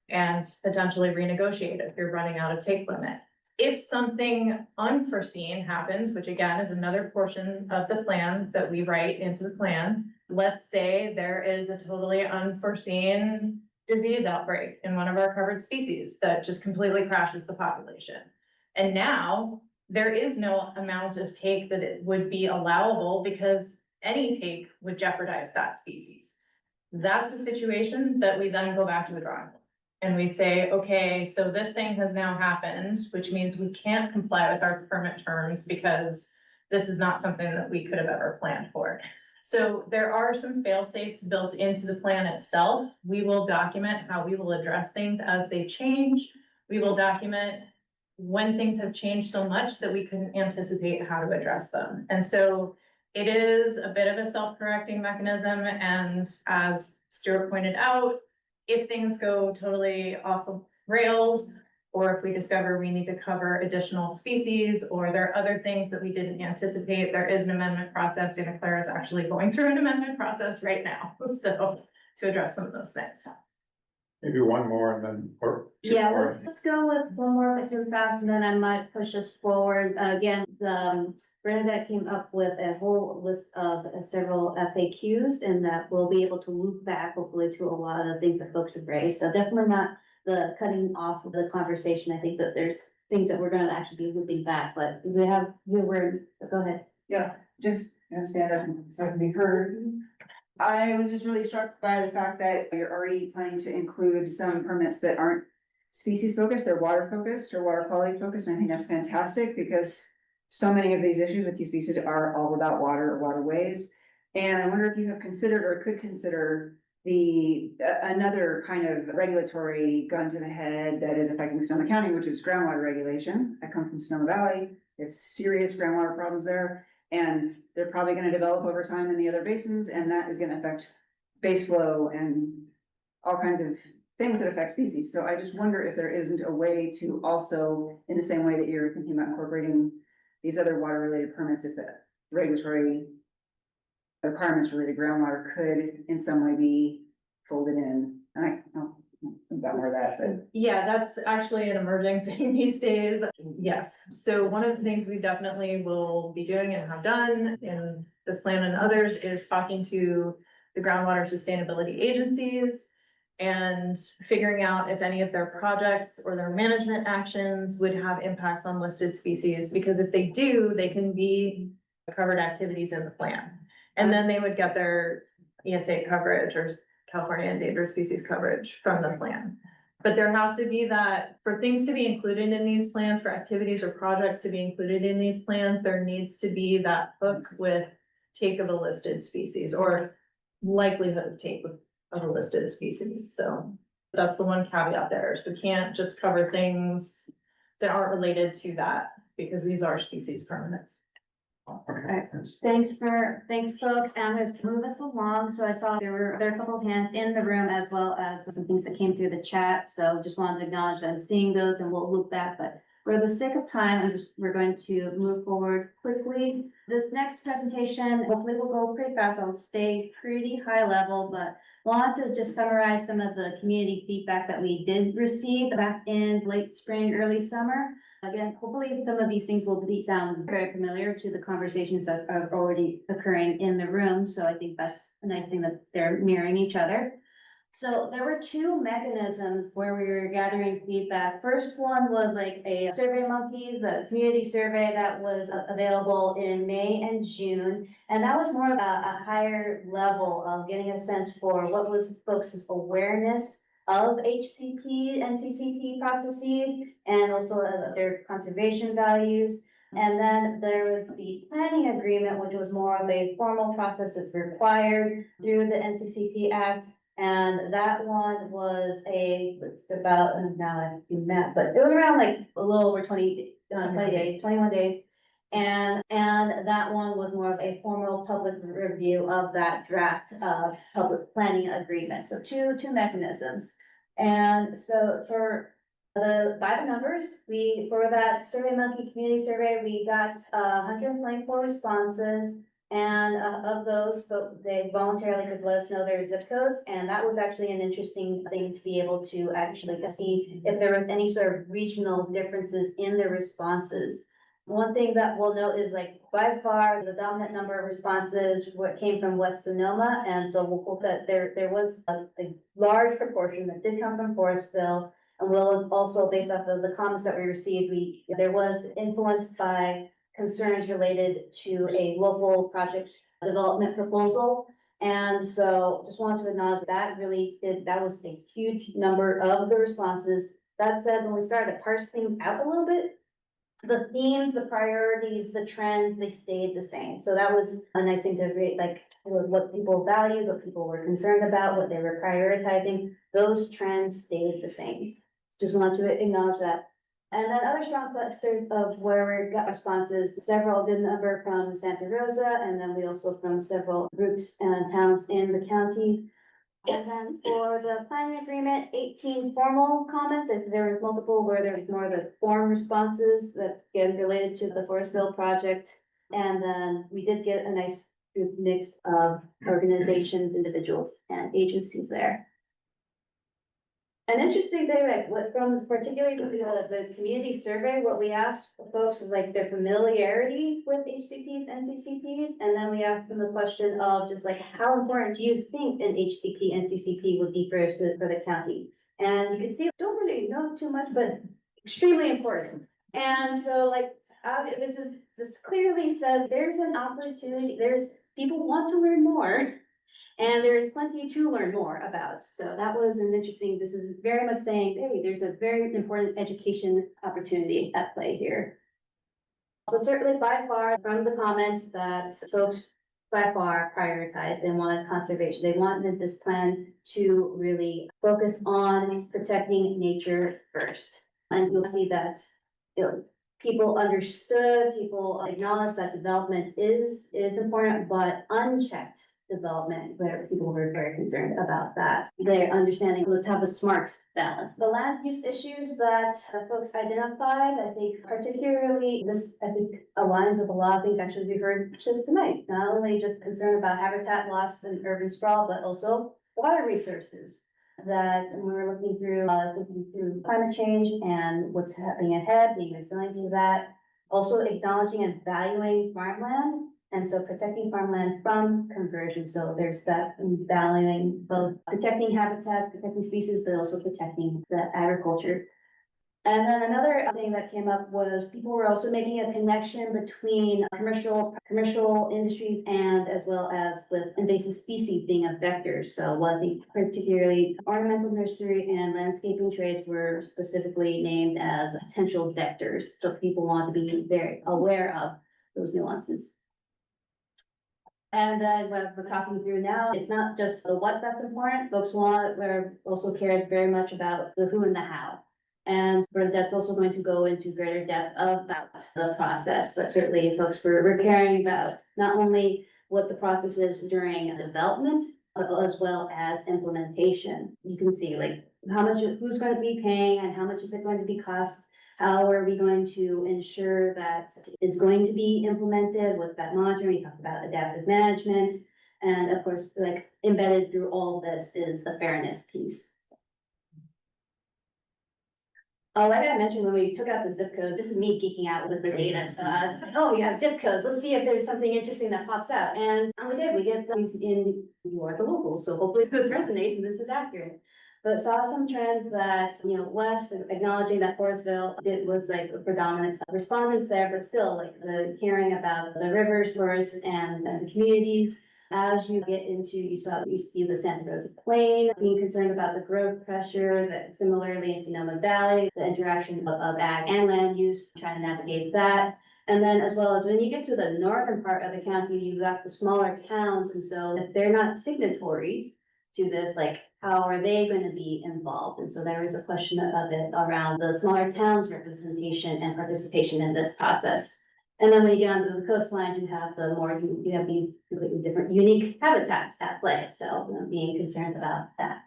and potentially renegotiate if you're running out of take limit. If something unforeseen happens, which again is another portion of the plan that we write into the plan, let's say there is a totally unforeseen disease outbreak in one of our covered species that just completely crashes the population. And now there is no amount of take that it would be allowable because any take would jeopardize that species. That's a situation that we then go back to the drawing board. And we say, okay, so this thing has now happened, which means we can't comply with our permit terms because this is not something that we could have ever planned for. So there are some fail safes built into the plan itself. We will document how we will address things as they change. We will document when things have changed so much that we couldn't anticipate how to address them. And so it is a bit of a self-correcting mechanism. And as Stuart pointed out, if things go totally off the rails, or if we discover we need to cover additional species, or there are other things that we didn't anticipate, there is an amendment process. Santa Clara is actually going through an amendment process right now, so to address some of those things. Maybe one more and then, or. two Yeah, more. let's go with one more if too fast, and then I might push us forward. Again, Bernadette came up with a whole list of several FAQs, and that we'll be able to loop back hopefully to a lot of things that folks have raised. So definitely not the cutting off of the conversation. I think that there's things that we're gonna actually be looping back, but we have, go ahead. Yeah, just, stand up so I can be heard. I was just really struck by the fact that you're already planning to include some permits that aren't species focused, they're water focused or water quality focused, and I think that's fantastic because so many of these issues with these species are all about water or waterways. And I wonder if you have considered or could consider another kind of regulatory gun to the head that is affecting Sonoma County, which is groundwater regulation. I come from Sonoma Valley, there's serious groundwater problems there, and they're probably gonna develop over time in the other basins, and that is gonna affect base flow and all kinds of things that affect species. So I just wonder if there isn't a way to also, in the same way that you're thinking about incorporating these other water related permits, if the regulatory requirements related to groundwater could in some way be folded in. And I got more of that, but. Yeah, that's actually an emerging thing these days. Yes, so one of the things we definitely will be doing and have done in this plan and others is talking to the groundwater sustainability agencies and figuring out if any of their projects or their management actions would have impacts on listed species, because if they do, they can be covered activities in the plan. And then they would get their ESA coverage or California Endangered Species coverage from the plan. But there has to be that, for things to be included in these plans, for activities or projects to be included in these plans, there needs to be that hook with take of a listed species or likelihood of take of a listed species. So that's the one caveat there, is we can't just cover things that aren't related to that, because these are species permanents. Okay. Thanks folks, and I'm gonna move us along. So I saw there were a couple of hands in the room as well as some things that came through the chat. So just wanted to acknowledge that I'm seeing those, and we'll look back, but for the sake of time, we're going to move forward quickly. This next presentation, hopefully will go pretty fast. I'll stay pretty high level, but want to just summarize some of the community feedback that we did receive back in late spring, early summer. Again, hopefully some of these things will sound very familiar to the conversations that are already occurring in the room. So I think that's a nice thing that they're mirroring each other. So there were two mechanisms where we were gathering feedback. First one was like a Survey Monkey, the community survey that was available in May and June. And that was more of a higher level of getting a sense for what was folks' awareness of HCP, NCCP processes, and also their conservation values. And then there was the planning agreement, which was more of a formal process that's required through the NCCP Act. And that one was it's about, and now I do math, but it was around like a little over 20 days, 21 days. And that one was more of a formal public review of that draft of public planning agreement. So two mechanisms. And so by the numbers, for that Survey Monkey community survey, we got 124 responses. And of those, they voluntarily could let us know their zip codes, and that was actually an interesting thing to be able to actually see if there was any sort of regional differences in the responses. One thing that we'll note is like by far the dominant number of responses what came from West Sonoma, and so we'll hope that there was a large proportion that did come from Forestville. And we'll also, based off of the comments that we received, there was influenced by concerns related to a local project development proposal. And so just wanted to acknowledge that that was a huge number of the responses. That said, when we started to parse things out a little bit, the themes, the priorities, the trends, they stayed the same. So that was a nice thing to read, like what people valued, what people were concerned about, what they were prioritizing, those trends stayed the same. Just wanted to acknowledge that. And then other strong clusters of where we got responses, several good number from Santa Rosa, and then we also from several groups and towns in the county. And then for the planning agreement, 18 formal comments. If there was multiple where there was more of the form responses that get related to the Forestville project. And then we did get a nice good mix of organizations, individuals, and agencies there. An interesting thing, like from particularly the community survey, what we asked folks was like their familiarity with HCPs, NCCPs, and then we asked them the question of just like how important do you think an HCP, NCCP would be for the county? And you can see, don't really know too much, but extremely important. And so like this clearly says there's an opportunity. People want to learn more. And there's plenty to learn more about. So that was an interesting, this is very much saying, hey, there's a very important education opportunity at play here. But certainly by far from the comments that folks by far prioritized and wanted conservation. They wanted this plan to really focus on protecting nature first. And you'll see that people understood, people acknowledged that development is important, but unchecked development, where people were very concerned about that. They're understanding, let's have a smart balance. The land use issues that folks identified, I think particularly this, I think aligns with a lot of things actually we heard just tonight. Not only just concern about habitat loss and urban sprawl, but also water resources. That when we're looking through climate change and what's happening ahead, being resilient to that. Also acknowledging and valuing farmland. And so protecting farmland from conversion. So there's that valuing both protecting habitat, protecting species, but also protecting the agriculture. And then another thing that came up was people were also making a connection between commercial industries and as well as with invasive species being a vector. So one thing particularly ornamental nursery and landscaping trades were specifically named as potential vectors. So people want to be very aware of those nuances. And then what we're talking through now, it's not just the what that's important, folks also cared very much about the who and the how. And that's also going to go into greater depth about the process, but certainly folks were caring about not only what the process is during development, but as well as implementation. You can see like who's going to be paying and how much is it going to be cost. How are we going to ensure that is going to be implemented with that monitoring? We talked about adaptive management. And of course, like embedded through all this is the fairness piece. Oh, like I mentioned, when we took out the zip code, this is me geeking out with the data. So I was just like, oh, we have zip codes. Let's see if there's something interesting that pops out. And we did. We get things in you are the locals. So hopefully this resonates and this is accurate. But saw some trends that, West, acknowledging that Forestville, it was like the predominant respondents there, but still like the caring about the rivers, forests, and the communities. As you get into, you see the Santa Rosa Plain, being concerned about the growth pressure, that similarly in Sonoma Valley, the interaction of ag and land use, trying to navigate that. And then as well as when you get to the northern part of the county, you've got the smaller towns, and so if they're not signatories to this, like, how are they going to be involved? And so there is a question of it around the smaller towns' representation and participation in this process. And then when you get onto the coastline, you have you have these completely different unique habitats at play, so being concerned about that.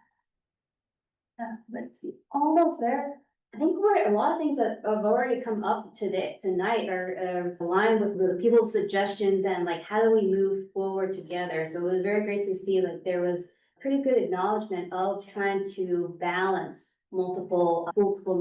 Let's see, almost there. I think a lot of things that have already come up tonight are aligned with the people's suggestions and like, how do we move forward together? So it was very great to see that there was pretty good acknowledgement of trying to balance multiple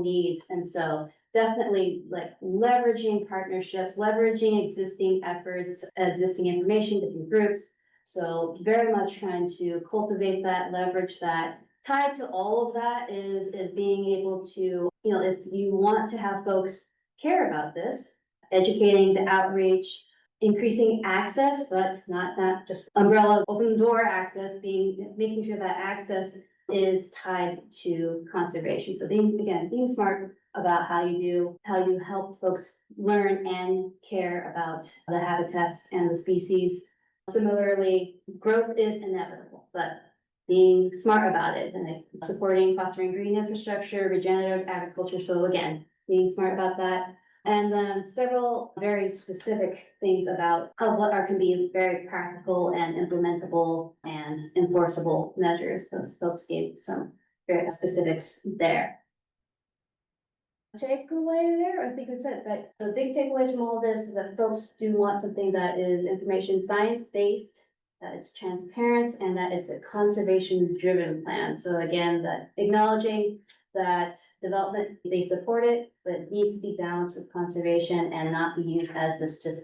needs. And so definitely like leveraging partnerships, leveraging existing efforts, existing information, different groups. So very much trying to cultivate that, leverage that. Tied to all of that is being able to, if you want to have folks care about this, educating, the outreach, increasing access, but not just umbrella, open door access, making sure that access is tied to conservation. So being smart about how you help folks learn and care about the habitats and the species. Similarly, growth is inevitable, but being smart about it and supporting, fostering green infrastructure, regenerative agriculture. So again, being smart about that. And then several very specific things about what can be very practical and implementable and enforceable measures. Those folks gave some very specifics there. Takeaway there, I think it's it, but the big takeaways from all this is that folks do want something that is information science-based, that it's transparent, and that it's a conservation-driven plan. So again, that acknowledging that development, they support it, but it needs to be balanced with conservation and not be used as this just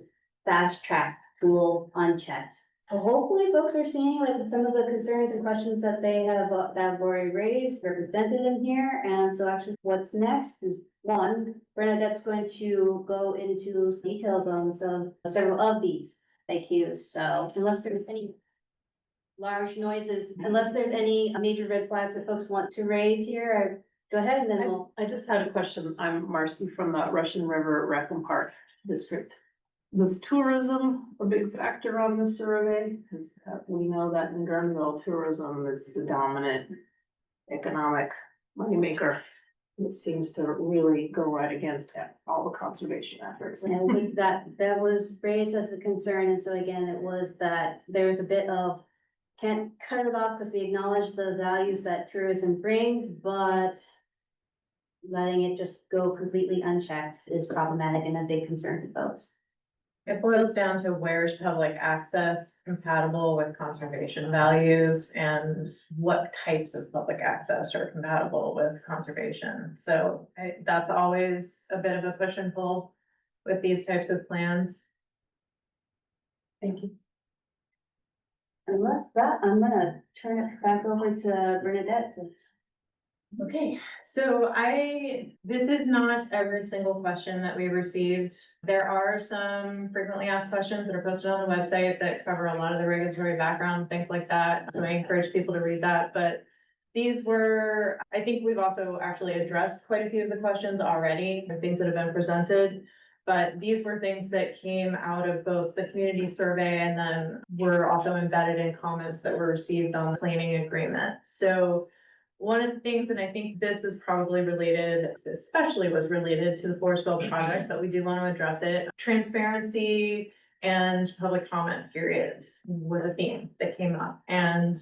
fast track tool unchecked. So hopefully folks are seeing like some of the concerns and questions that they have already raised, represented in here. And so actually what's next is one, Bernadette's going to go into details on several of these FAQs. So unless there's any large noises, unless there's any major red flags that folks want to raise here, go ahead and then I just had a question. I'm Marcy from the Russian River Rec and Park District. Was tourism a big factor on the survey? Because we know that in Grenville, tourism is the dominant economic moneymaker. It seems to really go right against all the conservation efforts. And I think that was raised as a concern, and so again, it was that there was a bit of, can't cut it off because we acknowledge the values that tourism brings, but letting it just go completely unchecked is problematic and a big concern to folks. It boils down to where's public access compatible with conservation values and what types of public access are compatible with conservation. So that's always a bit of a push and pull with these types of plans. Thank you. And with that, I'm gonna turn it back over to Bernadette to. Okay, so this is not every single question that we received. There are some frequently asked questions that are posted on the website that cover a lot of the regulatory background, things like that. So I encourage people to read that, but these were, I think we've also actually addressed quite a few of the questions already, the things that have been presented. But these were things that came out of both the community survey and then were also embedded in comments that were received on the planning agreement. So one of the things, and I think this is probably related, especially was related to the Forestville project, but we do want to address it. Transparency and public comment periods was a theme that came up. And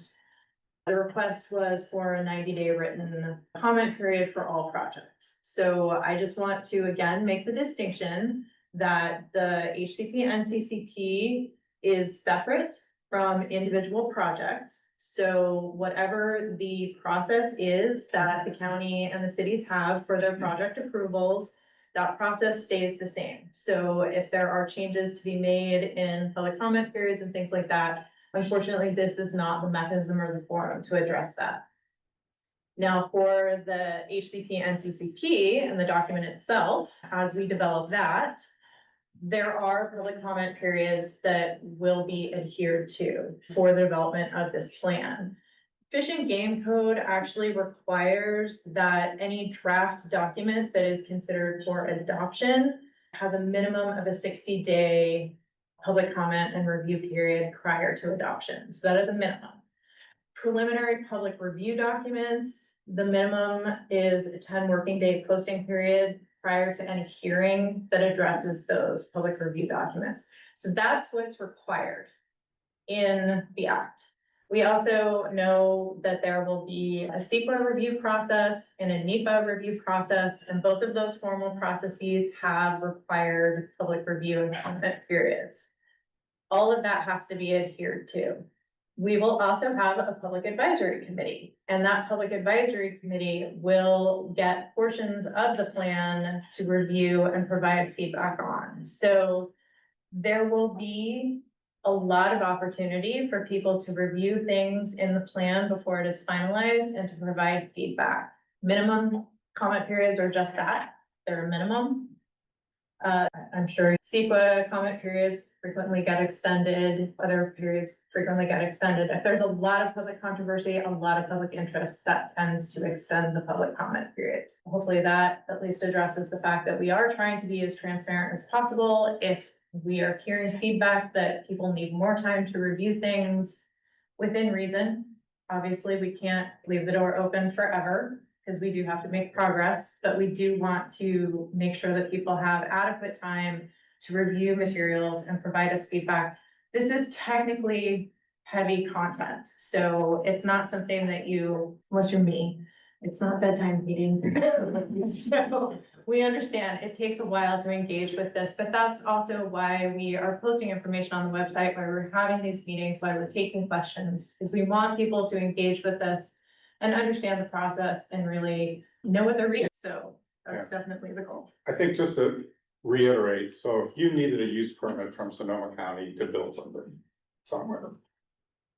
the request was for a 90-day written comment period for all projects. So I just want to, again, make the distinction that the HCP and NCCP is separate from individual projects. So whatever the process is that the county and the cities have for their project approvals, that process stays the same. So if there are changes to be made in public comment periods and things like that, unfortunately, this is not the mechanism or the forum to address that. Now, for the HCP and NCCP and the document itself, as we develop that, there are public comment periods that will be adhered to for the development of this plan. Fish and Game Code actually requires that any draft document that is considered for adoption has a minimum of a 60-day public comment and review period prior to adoption. So that is a minimum. Preliminary public review documents, the minimum is a 10 working day posting period prior to any hearing that addresses those public review documents. So that's what's required in the act. We also know that there will be a CEQA review process and a NEPA review process, and both of those formal processes have required public review and comment periods. All of that has to be adhered to. We will also have a public advisory committee, and that public advisory committee will get portions of the plan to review and provide feedback on. So there will be a lot of opportunity for people to review things in the plan before it is finalized and to provide feedback. Minimum comment periods are just that, they're a minimum. I'm sure CEQA comment periods frequently get extended, other periods frequently get extended. If there's a lot of public controversy, a lot of public interest, that tends to extend the public comment period. Hopefully that at least addresses the fact that we are trying to be as transparent as possible. If we are hearing feedback that people need more time to review things within reason, obviously we can't leave the door open forever, because we do have to make progress, but we do want to make sure that people have adequate time to review materials and provide us feedback. This is technically heavy content, so it's not something that you, unless you're me, it's not bedtime reading. So we understand it takes a while to engage with this, but that's also why we are posting information on the website, why we're having these meetings, why we're taking questions, because we want people to engage with us and understand the process and really know what they're reading. So that's definitely the goal. I think just to reiterate, so if you needed a use permit from Sonoma County to build something somewhere,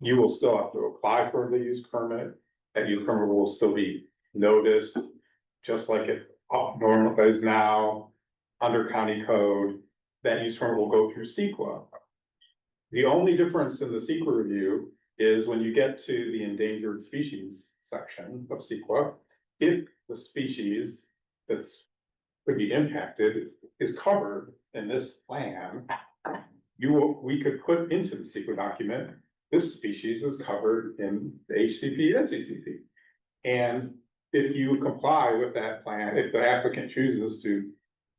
you will still have to apply for the use permit. That use permit will still be noticed, just like it normally is now under county code. That use permit will go through CEQA. The only difference in the CEQA review is when you get to the endangered species section of CEQA, if the species that's could be impacted is covered in this plan, we could put into the CEQA document, this species is covered in the HCP, NCCP. And if you comply with that plan, if the applicant chooses to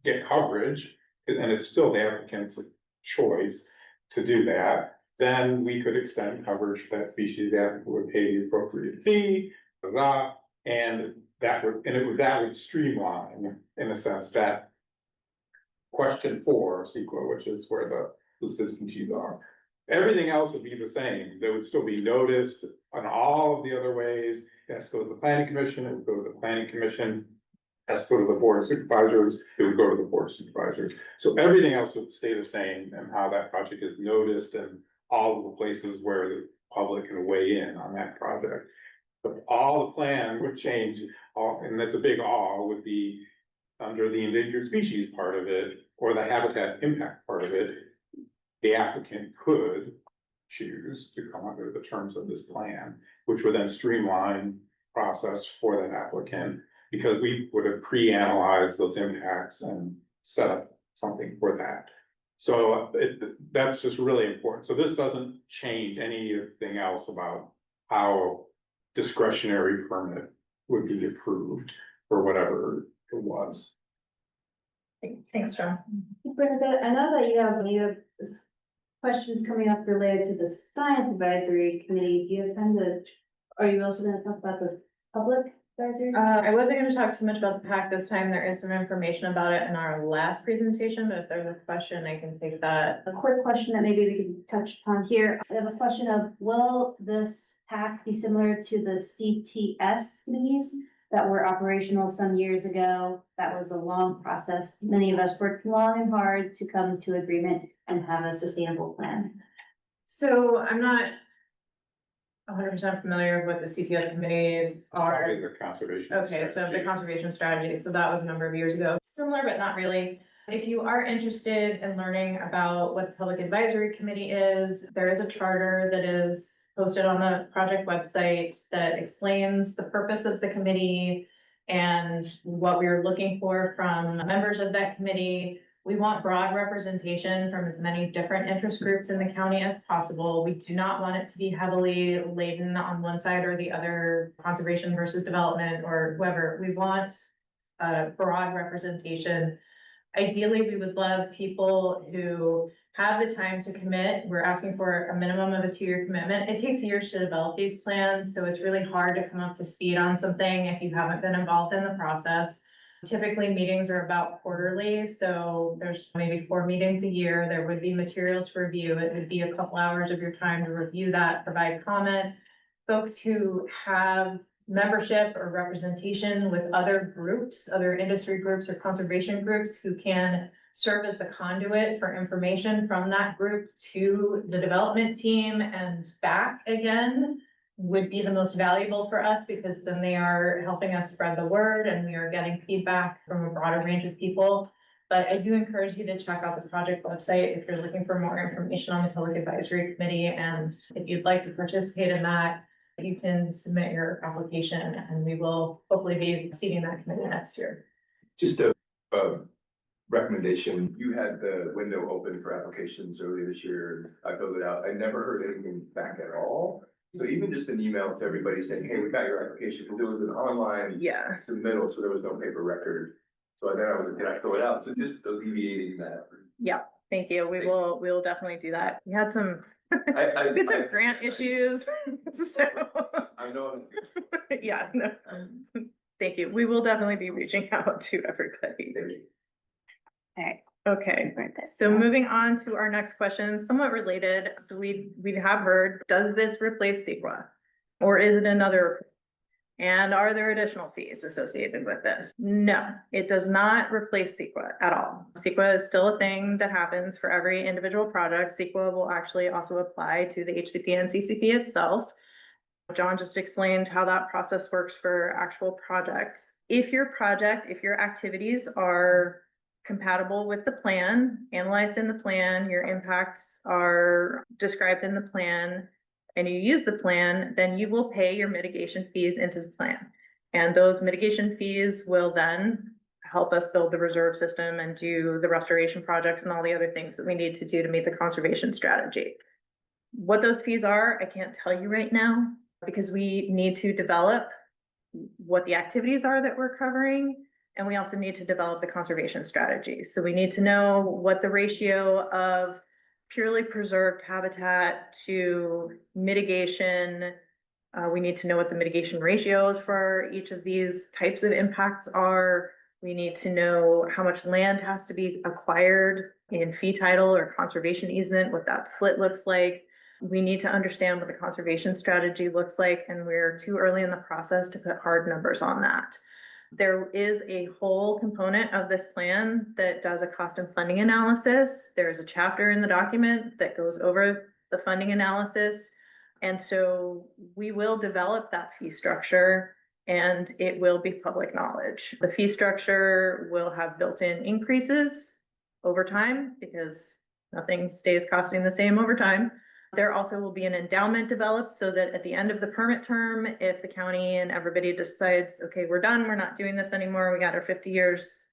get coverage, and it's still the applicant's choice to do that, then we could extend coverage for that species. The applicant would pay the appropriate fee, and that would streamline, in a sense, that question 4 CEQA, which is where the listed species are. Everything else would be the same. There would still be noticed on all of the other ways. It has to go to the planning commission. It would go to the planning commission. It has to go to the board of supervisors. It would go to the board of supervisors. So everything else would stay the same, and how that project is noticed and all of the places where the public can weigh in on that project. But all the plan would change, and that's a big all, would be under the endangered species part of it, or the habitat impact part of it. The applicant could choose to come under the terms of this plan, which would then streamline process for that applicant, because we would have pre-analyzed those impacts and set up something for that. So that's just really important. So this doesn't change anything else about how discretionary permit would be approved for whatever it was. Thanks, John. Bernadette, I know that you have questions coming up related to the Science Advisory Committee. Do you have time to, are you also gonna talk about the public advisory? I wasn't gonna talk too much about the PAC this time. There is some information about it in our last presentation, but if there's a question, I can take that. A quick question that maybe we can touch upon here. I have a question of, will this PAC be similar to the CTS committees that were operational some years ago? That was a long process. Many of us worked long and hard to come to agreement and have a sustainable plan. So I'm not 100% familiar with what the CTS committees are. Probably the conservation. Okay, so the strategy. conservation strategy, so that was a number of years ago. Similar, but not really. If you are interested in learning about what the Public Advisory Committee is, there is a charter that is posted on the project website that explains the purpose of the committee and what we are looking for from members of that committee. We want broad representation from as many different interest groups in the county as possible. We do not want it to be heavily laden on one side or the other, conservation versus development or whoever. We want broad representation. Ideally, we would love people who have the time to commit. We're asking for a minimum of a 2-year commitment. It takes years to develop these plans, so it's really hard to come up to speed on something if you haven't been involved in the process. Typically, meetings are about quarterly, so there's maybe 4 meetings a year. There would be materials for review. It would be a couple hours of your time to review that, provide comment. Folks who have membership or representation with other groups, other industry groups or conservation groups who can serve as the conduit for information from that group to the development team and back again would be the most valuable for us, because then they are helping us spread the word and we are getting feedback from a broader range of people. But I do encourage you to check out the project website if you're looking for more information on the Public Advisory Committee. And if you'd like to participate in that, you can submit your application and we will hopefully be seating that committee next year. Just a recommendation. You had the window open for applications earlier this year. I filled it out. I never heard anything back at all. So even just an email to everybody saying, hey, we got your application, because it was an online submittal, so there was no paper record. So then I was, did I fill it out? So just alleviating that. Yeah, thank you. We will definitely do that. We had some we had some grant issues. So I know. yeah, no. Thank you. We will definitely be reaching out to everybody. Okay, so moving on to our next question, somewhat related. So we have heard, does this replace CEQA? Or is it another? And are there additional fees associated with this? No, it does not replace CEQA at all. CEQA is still a thing that happens for every individual project. CEQA will actually also apply to the HCP and NCCP itself. John just explained how that process works for actual projects. If your activities are compatible with the plan, analyzed in the plan, your impacts are described in the plan, and you use the plan, then you will pay your mitigation fees into the plan. And those mitigation fees will then help us build the reserve system and do the restoration projects and all the other things that we need to do to meet the conservation strategy. What those fees are, I can't tell you right now, because we need to develop what the activities are that we're covering. And we also need to develop the conservation strategy. So we need to know what the ratio of purely preserved habitat to mitigation. We need to know what the mitigation ratios for each of these types of impacts are. We need to know how much land has to be acquired in fee title or conservation easement, what that split looks like. We need to understand what the conservation strategy looks like, and we're too early in the process to put hard numbers on that. There is a whole component of this plan that does a cost and funding analysis. There's a chapter in the document that goes over the funding analysis. And so we will develop that fee structure and it will be public knowledge. The fee structure will have built-in increases over time because nothing stays costing the same over time. There also will be an endowment developed so that at the end of the permit term, if the county and everybody decides, okay, we're done, we're not doing this anymore, we got our 50 years,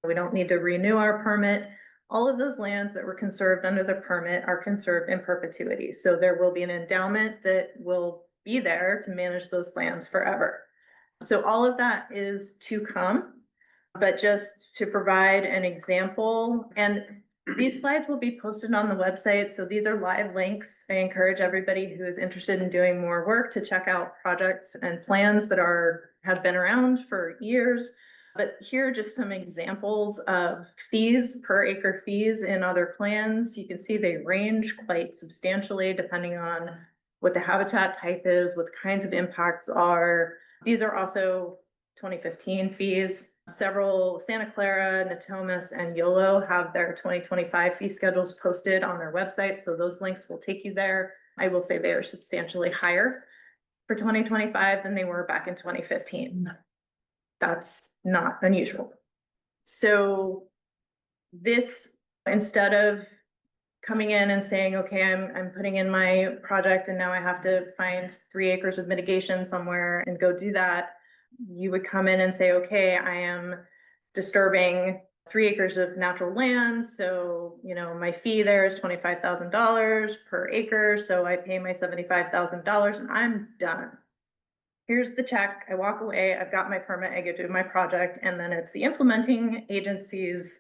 we don't need to renew our permit, all of those lands that were conserved under the permit are conserved in perpetuity. So there will be an endowment that will be there to manage those lands forever. So all of that is to come, but just to provide an example, and these slides will be posted on the website. So these are live links. I encourage everybody who is interested in doing more work to check out projects and plans that have been around for years. But here are just some examples of fees, per acre fees in other plans. You can see they range quite substantially depending on what the habitat type is, what the kinds of impacts are. These are also 2015 fees. Several, Santa Clara, Natomas, and Yolo have their 2025 fee schedules posted on their website. So those links will take you there. I will say they are substantially higher for 2025 than they were back in 2015. That's not unusual. So this, instead of coming in and saying, okay, I'm putting in my project and now I have to find 3 acres of mitigation somewhere and go do that. You would come in and say, okay, I am disturbing 3 acres of natural land. So, you know, my fee there is $25,000 per acre. So I pay my $75,000 and I'm done. Here's the check. I walk away. I've got my permit. I go do my project. And then it's the implementing agency's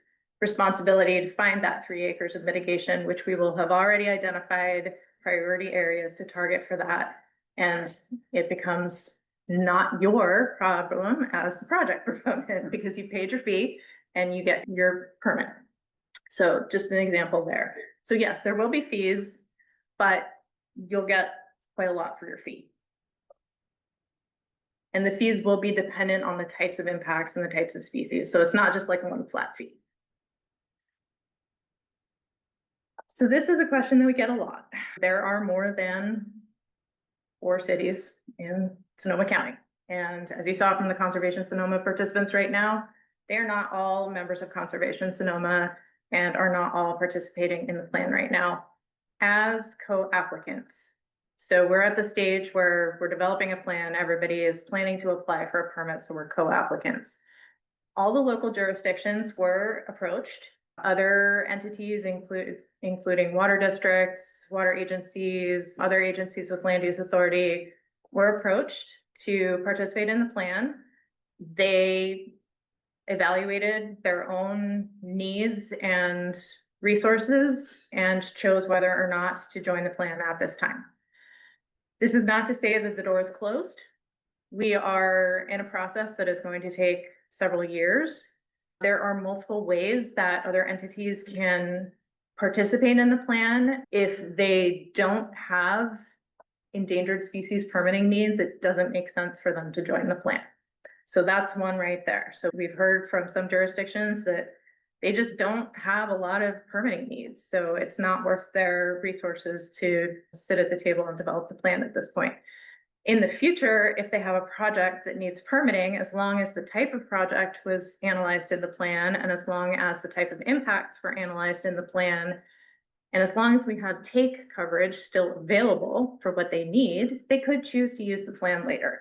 responsibility to find that 3 acres of mitigation, which we will have already identified priority areas to target for that. And it becomes not your problem as the project proponent because you paid your fee and you get your permit. So just an example there. So yes, there will be fees, but you'll get quite a lot for your fee. And the fees will be dependent on the types of impacts and the types of species. So it's not just like one flat fee. So this is a question that we get a lot. There are more than 4 cities in Sonoma County. And as you saw from the Conservation Sonoma participants right now, they're not all members of Conservation Sonoma and are not all participating in the plan right now as co-applicants. So we're at the stage where we're developing a plan. Everybody is planning to apply for a permit, so we're co-applicants. All the local jurisdictions were approached. Other entities including water districts, water agencies, other agencies with land use authority were approached to participate in the plan. They evaluated their own needs and resources and chose whether or not to join the plan at this time. This is not to say that the door is closed. We are in a process that is going to take several years. There are multiple ways that other entities can participate in the plan. If they don't have endangered species permitting needs, it doesn't make sense for them to join the plan. So that's one right there. So we've heard from some jurisdictions that they just don't have a lot of permitting needs. So it's not worth their resources to sit at the table and develop the plan at this point. In the future, if they have a project that needs permitting, as long as the type of project was analyzed in the plan, and as long as the type of impacts were analyzed in the plan, and as long as we have take coverage still available for what they need, they could choose to use the plan later.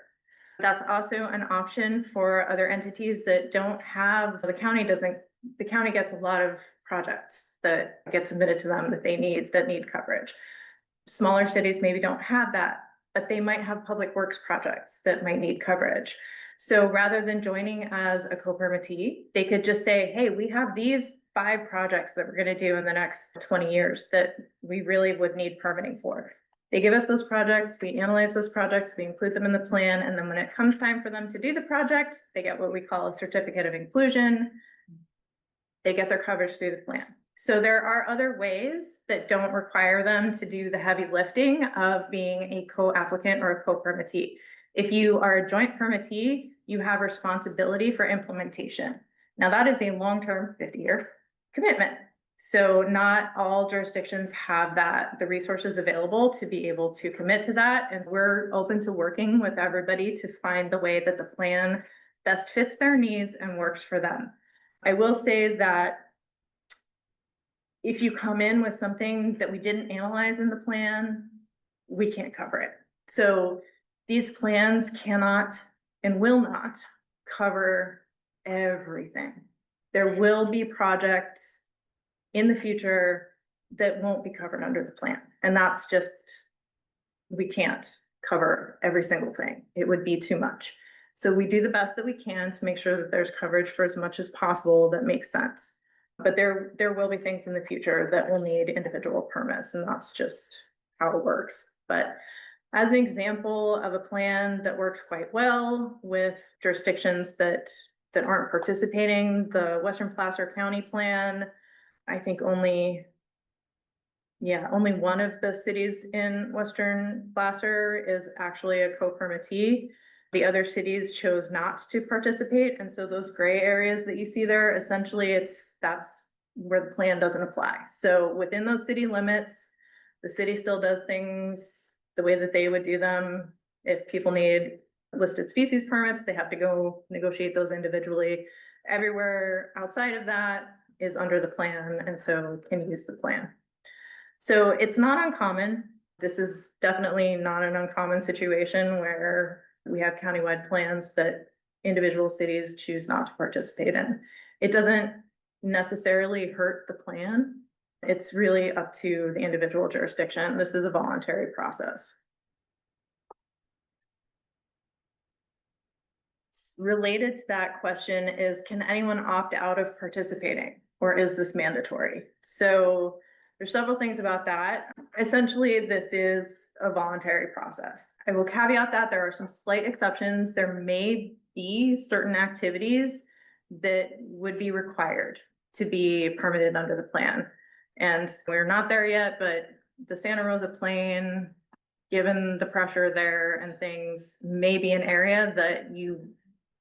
That's also an option for other entities that don't have, the county gets a lot of projects that get submitted to them that need coverage. Smaller cities maybe don't have that, but they might have public works projects that might need coverage. So rather than joining as a co-permittee, they could just say, hey, we have these 5 projects that we're going to do in the next 20 years that we really would need permitting for. They give us those projects, we analyze those projects, we include them in the plan, and then when it comes time for them to do the project, they get what we call a certificate of inclusion. They get their coverage through the plan. So there are other ways that don't require them to do the heavy lifting of being a co-applicant or a co-permittee. If you are a joint permittee, you have responsibility for implementation. Now that is a long-term 50-year commitment. So not all jurisdictions have the resources available to be able to commit to that. And we're open to working with everybody to find the way that the plan best fits their needs and works for them. I will say that if you come in with something that we didn't analyze in the plan, we can't cover it. So these plans cannot and will not cover everything. There will be projects in the future that won't be covered under the plan. And that's just, we can't cover every single thing. It would be too much. So we do the best that we can to make sure that there's coverage for as much as possible that makes sense. But there will be things in the future that will need individual permits, and that's just how it works. But as an example of a plan that works quite well with jurisdictions that aren't participating, the Western Placer County plan, I think only one of the cities in Western Placer is actually a co-permittee. The other cities chose not to participate. And so those gray areas that you see there, essentially that's where the plan doesn't apply. So within those city limits, the city still does things the way that they would do them. If people need listed species permits, they have to go negotiate those individually. Everywhere outside of that, is under the plan and so can use the plan. So it's not uncommon. This is definitely not an uncommon situation where we have countywide plans that individual cities choose not to participate in. It doesn't necessarily hurt the plan. It's really up to the individual jurisdiction. This is a voluntary process. Related to that question is, can anyone opt out of participating, or is this mandatory? So there's several things about that. Essentially, this is a voluntary process. I will caveat that there are some slight exceptions. There may be certain activities that would be required to be permitted under the plan. And we're not there yet, but the Santa Rosa Plain, given the pressure there and things, may be an area that you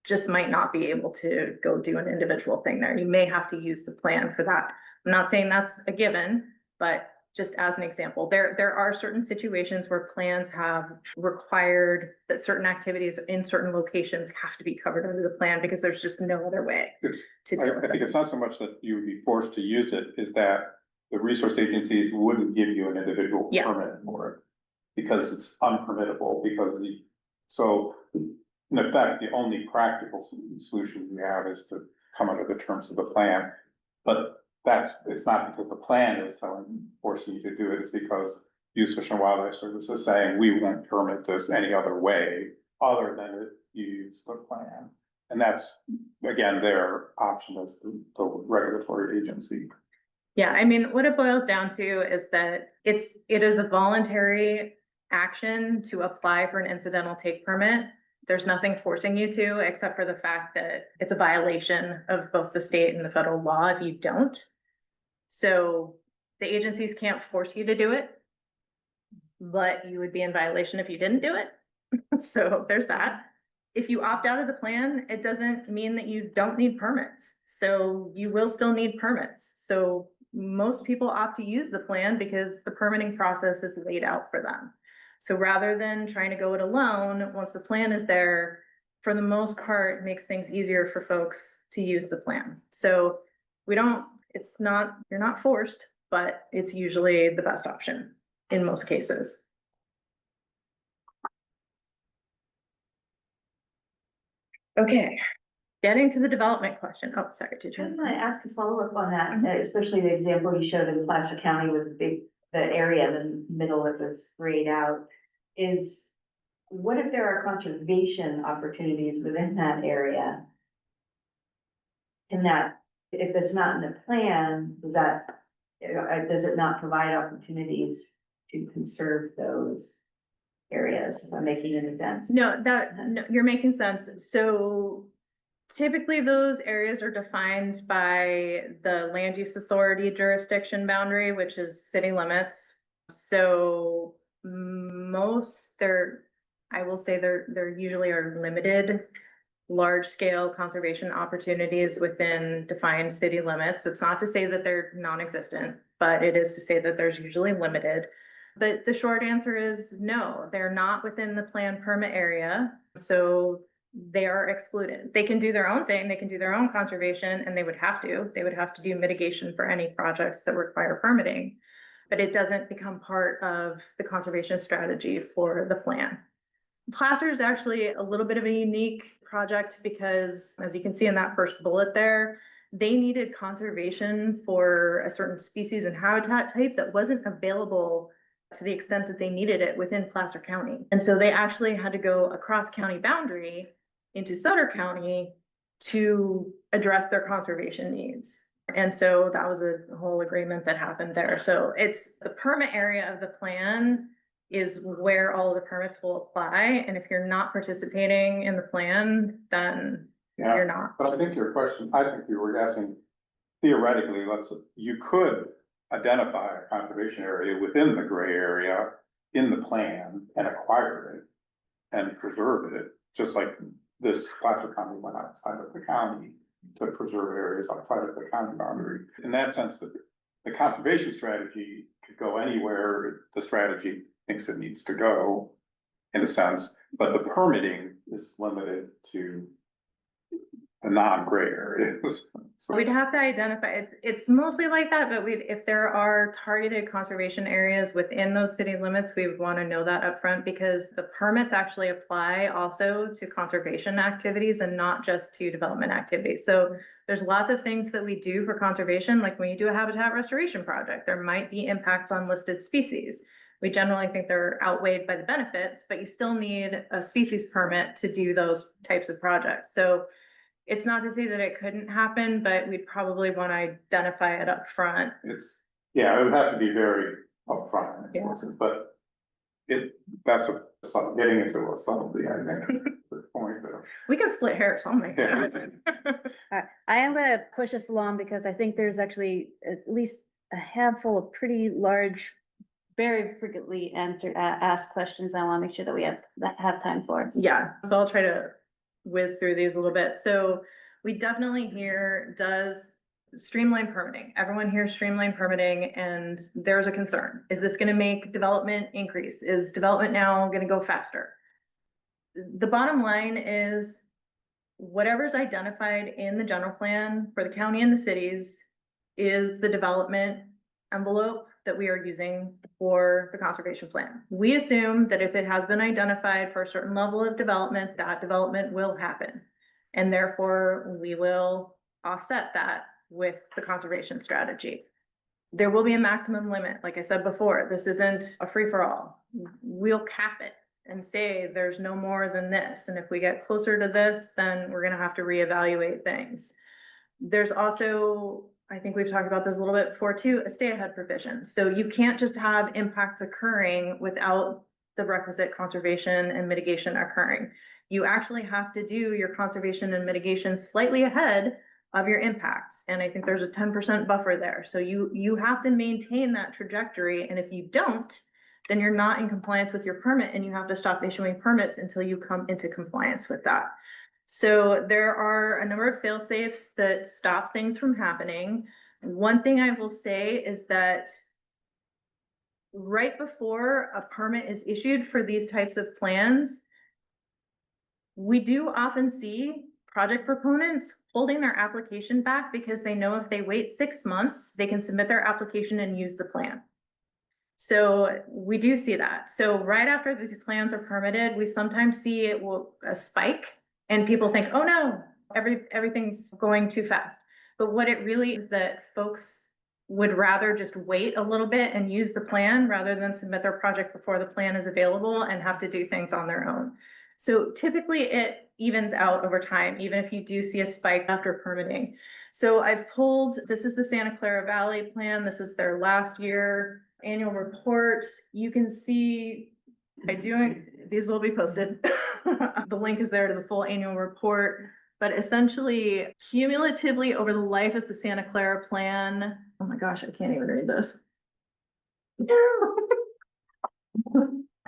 just might not be able to go do an individual thing there. You may have to use the plan for that. I'm not saying that's a given, but just as an example, there are certain situations where plans have required that certain activities in certain locations have to be covered under the plan because there's just no other way to do I think it's not so much that you would be forced to use it, is that the resource agencies wouldn't give you an individual permit for it. Because it's unpermittable, so in effect, the only practical solution you have is to come under the terms of the plan. But it's not because the plan is forcing you to do it, it's because U.S. Fish and Wildlife Service is saying, we won't permit this any other way other than if you use the plan. And that's, again, their option as the regulatory agency. Yeah, I mean, what it boils down to is that it is a voluntary action to apply for an incidental take permit. There's nothing forcing you to, except for the fact that it's a violation of both the state and the federal law if you don't. So the agencies can't force you to do it, but you would be in violation if you didn't do it. So there's that. If you opt out of the plan, it doesn't mean that you don't need permits. So you will still need permits. So most people opt to use the plan because the permitting process is laid out for them. So rather than trying to go it alone, once the plan is there, for the most part, it makes things easier for folks to use the plan. So you're not forced, but it's usually the best option in most cases. Okay, getting to the development question. Oh, sorry, teacher. I'm gonna ask a follow-up on that, especially the example you showed in Placer County with the area in the middle that was grayed out. Is what if there are conservation opportunities within that area? If it's not in the plan, does it not provide opportunities to conserve those areas, if I'm making any sense? No, you're making sense. So typically those areas are defined by the land use authority jurisdiction boundary, which is city limits. So I will say there usually are limited large scale conservation opportunities within defined city limits. It's not to say that they're non-existent, but it is to say that there's usually limited. But the short answer is no, they're not within the planned permit area. So they are excluded. They can do their own thing. They can do their own conservation, and they would have to do mitigation for any projects that require permitting, but it doesn't become part of the conservation strategy for the plan. Placer is actually a little bit of a unique project because, as you can see in that first bullet there, they needed conservation for a certain species and habitat type that wasn't available to the extent that they needed it within Placer County. And so they actually had to go across county boundary into Sutter County to address their conservation needs. And so that was a whole agreement that happened there. So it's the permit area of the plan is where all of the permits will apply. And if you're not participating in the plan, then you're not. But I think your question, I think you were asking, theoretically, you could identify a conservation area within the gray area in the plan and acquire it and preserve it, just like this Placer County went outside of the county to preserve areas outside of the county boundary. In that sense, the conservation strategy could go anywhere the strategy thinks it needs to go, in a sense, but the permitting is limited to the non-gray areas. So We'd have to identify, it's mostly like that, but if there are targeted conservation areas within those city limits, we would want to know that upfront because the permits actually apply also to conservation activities and not just to development activities. So there's lots of things that we do for conservation, like when you do a habitat restoration project, there might be impacts on listed species. We generally think they're outweighed by the benefits, but you still need a species permit to do those types of projects. So it's not to say that it couldn't happen, but we'd probably want to identify it up front. yeah, it would have to be very upfront, Yeah. but that's getting into a subtlety, I think, at this point, but. We can split hairs, I'll make Yeah. I am gonna push us along because I think there's actually at least a handful of pretty large, very frequently asked questions I wanna make sure that we have time for. Yeah, so I'll try to whiz through these a little bit. So we definitely hear, does streamline permitting. Everyone hears streamline permitting and there's a concern. Is this gonna make development increase? Is development now gonna go faster? The bottom line is whatever's identified in the general plan for the county and the cities is the development envelope that we are using for the conservation plan. We assume that if it has been identified for a certain level of development, that development will happen. And therefore, we will offset that with the conservation strategy. There will be a maximum limit. Like I said before, this isn't a free-for-all. We'll cap it and say there's no more than this. And if we get closer to this, then we're gonna have to reevaluate things. There's also, I think we've talked about this a little bit before too, a stay-ahead provision. So you can't just have impacts occurring without the requisite conservation and mitigation occurring. You actually have to do your conservation and mitigation slightly ahead of your impacts. And I think there's a 10% buffer there. So you have to maintain that trajectory. And if you don't, then you're not in compliance with your permit and you have to stop issuing permits until you come into compliance with that. So there are a number of fail safes that stop things from happening. One thing I will say is that right before a permit is issued for these types of plans, we do often see project proponents holding their application back because they know if they wait 6 months, they can submit their application and use the plan. So we do see that. So right after these plans are permitted, we sometimes see a spike and people think, oh no, everything's going too fast. But what it really is that folks would rather just wait a little bit and use the plan rather than submit their project before the plan is available and have to do things on their own. So typically it evens out over time, even if you do see a spike after permitting. So I've pulled, this is the Santa Clara Valley plan. This is their last year annual report. You can see, these will be posted. The link is there to the full annual report, but essentially cumulatively over the life of the Santa Clara plan, oh my gosh, I can't even read this.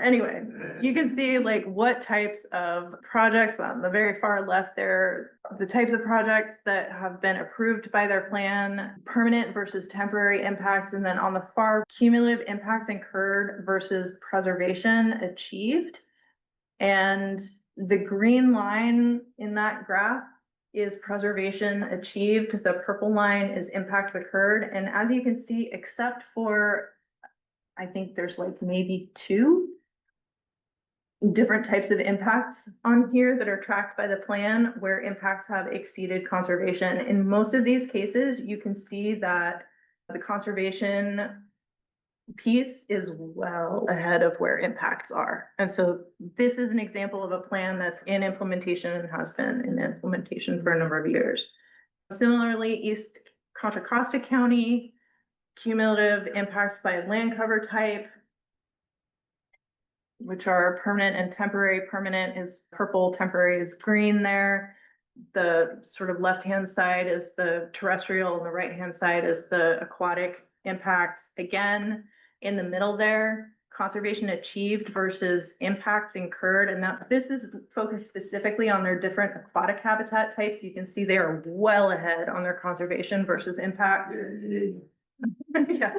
Anyway, you can see like what types of projects on the very far left there, the types of projects that have been approved by their plan, permanent versus temporary impacts, and then on the far cumulative impacts incurred versus preservation achieved. And the green line in that graph is preservation achieved. The purple line is impacts occurred. And as you can see, except for, I think there's like maybe 2 different types of impacts on here that are tracked by the plan where impacts have exceeded conservation. In most of these cases, you can see that the conservation piece is well ahead of where impacts are. And so this is an example of a plan that's in implementation and has been in implementation for a number of years. Similarly, East Contra Costa County, cumulative impacts by land cover type, which are permanent and temporary. Permanent is purple, temporary is green there. The sort of left-hand side is the terrestrial and the right-hand side is the aquatic impacts. Again, in the middle there, conservation achieved versus impacts incurred. And that this is focused specifically on their different aquatic habitat types. You can see they are well ahead on their conservation versus impacts. Yeah.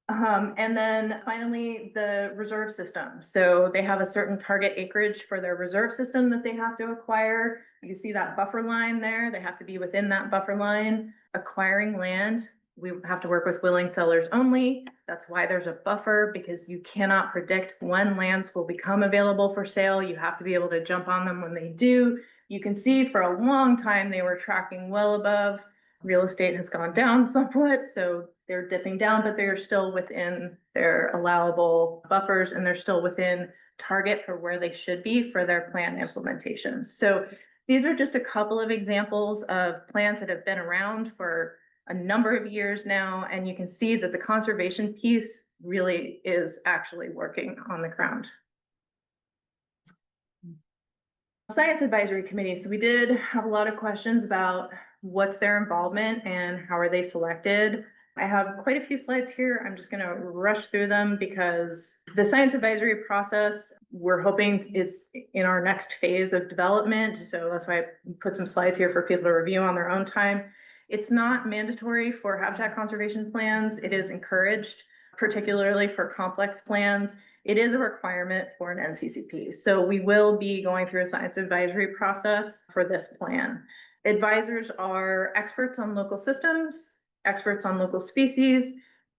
And then finally, the reserve system. So they have a certain target acreage for their reserve system that they have to acquire. You see that buffer line there, they have to be within that buffer line. Acquiring land, we have to work with willing sellers only. That's why there's a buffer, because you cannot predict when lands will become available for sale. You have to be able to jump on them when they do. You can see for a long time, they were tracking well above. Real estate has gone down somewhat, so they're dipping down, but they're still within their allowable buffers, and they're still within target for where they should be for their plan implementation. So these are just a couple of examples of plans that have been around for a number of years now, and you can see that the conservation piece really is actually working on the ground. Science Advisory Committee. So we did have a lot of questions about what's their involvement and how are they selected. I have quite a few slides here. I'm just going to rush through them because the science advisory process, we're hoping it's in our next phase of development. So that's why I put some slides here for people to review on their own time. It's not mandatory for habitat conservation plans. It is encouraged, particularly for complex plans. It is a requirement for an NCCP. So we will be going through a science advisory process for this plan. Advisors are experts on local systems, experts on local species.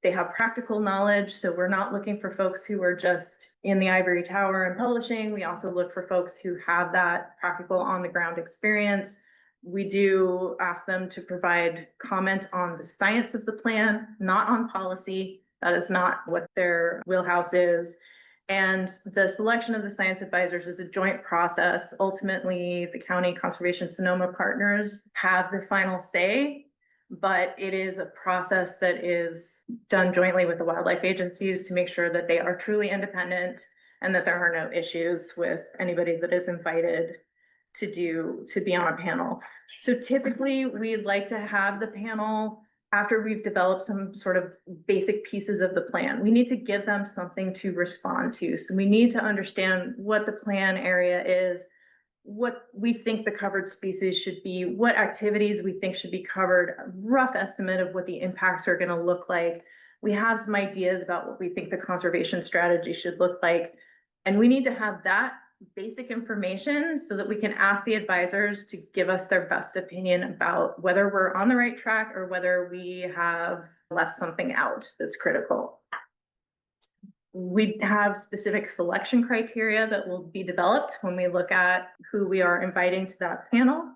They have practical knowledge. So we're not looking for folks who are just in the ivory tower and publishing. We also look for folks who have that practical on the ground experience. We do ask them to provide comment on the science of the plan, not on policy. That is not what their wheelhouse is. And the selection of the science advisors is a joint process. Ultimately, the County Conservation Sonoma partners have the final say, but it is a process that is done jointly with the wildlife agencies to make sure that they are truly independent and that there are no issues with anybody that is invited to be on a panel. So typically, we'd like to have the panel after we've developed some sort of basic pieces of the plan. We need to give them something to respond to. So we need to understand what the plan area is, what we think the covered species should be, what activities we think should be covered, a rough estimate of what the impacts are going to look like. We have some ideas about what we think the conservation strategy should look like. And we need to have that basic information so that we can ask the advisors to give us their best opinion about whether we're on the right track or whether we have left something out that's critical. We have specific selection criteria that will be developed when we look at who we are inviting to that panel.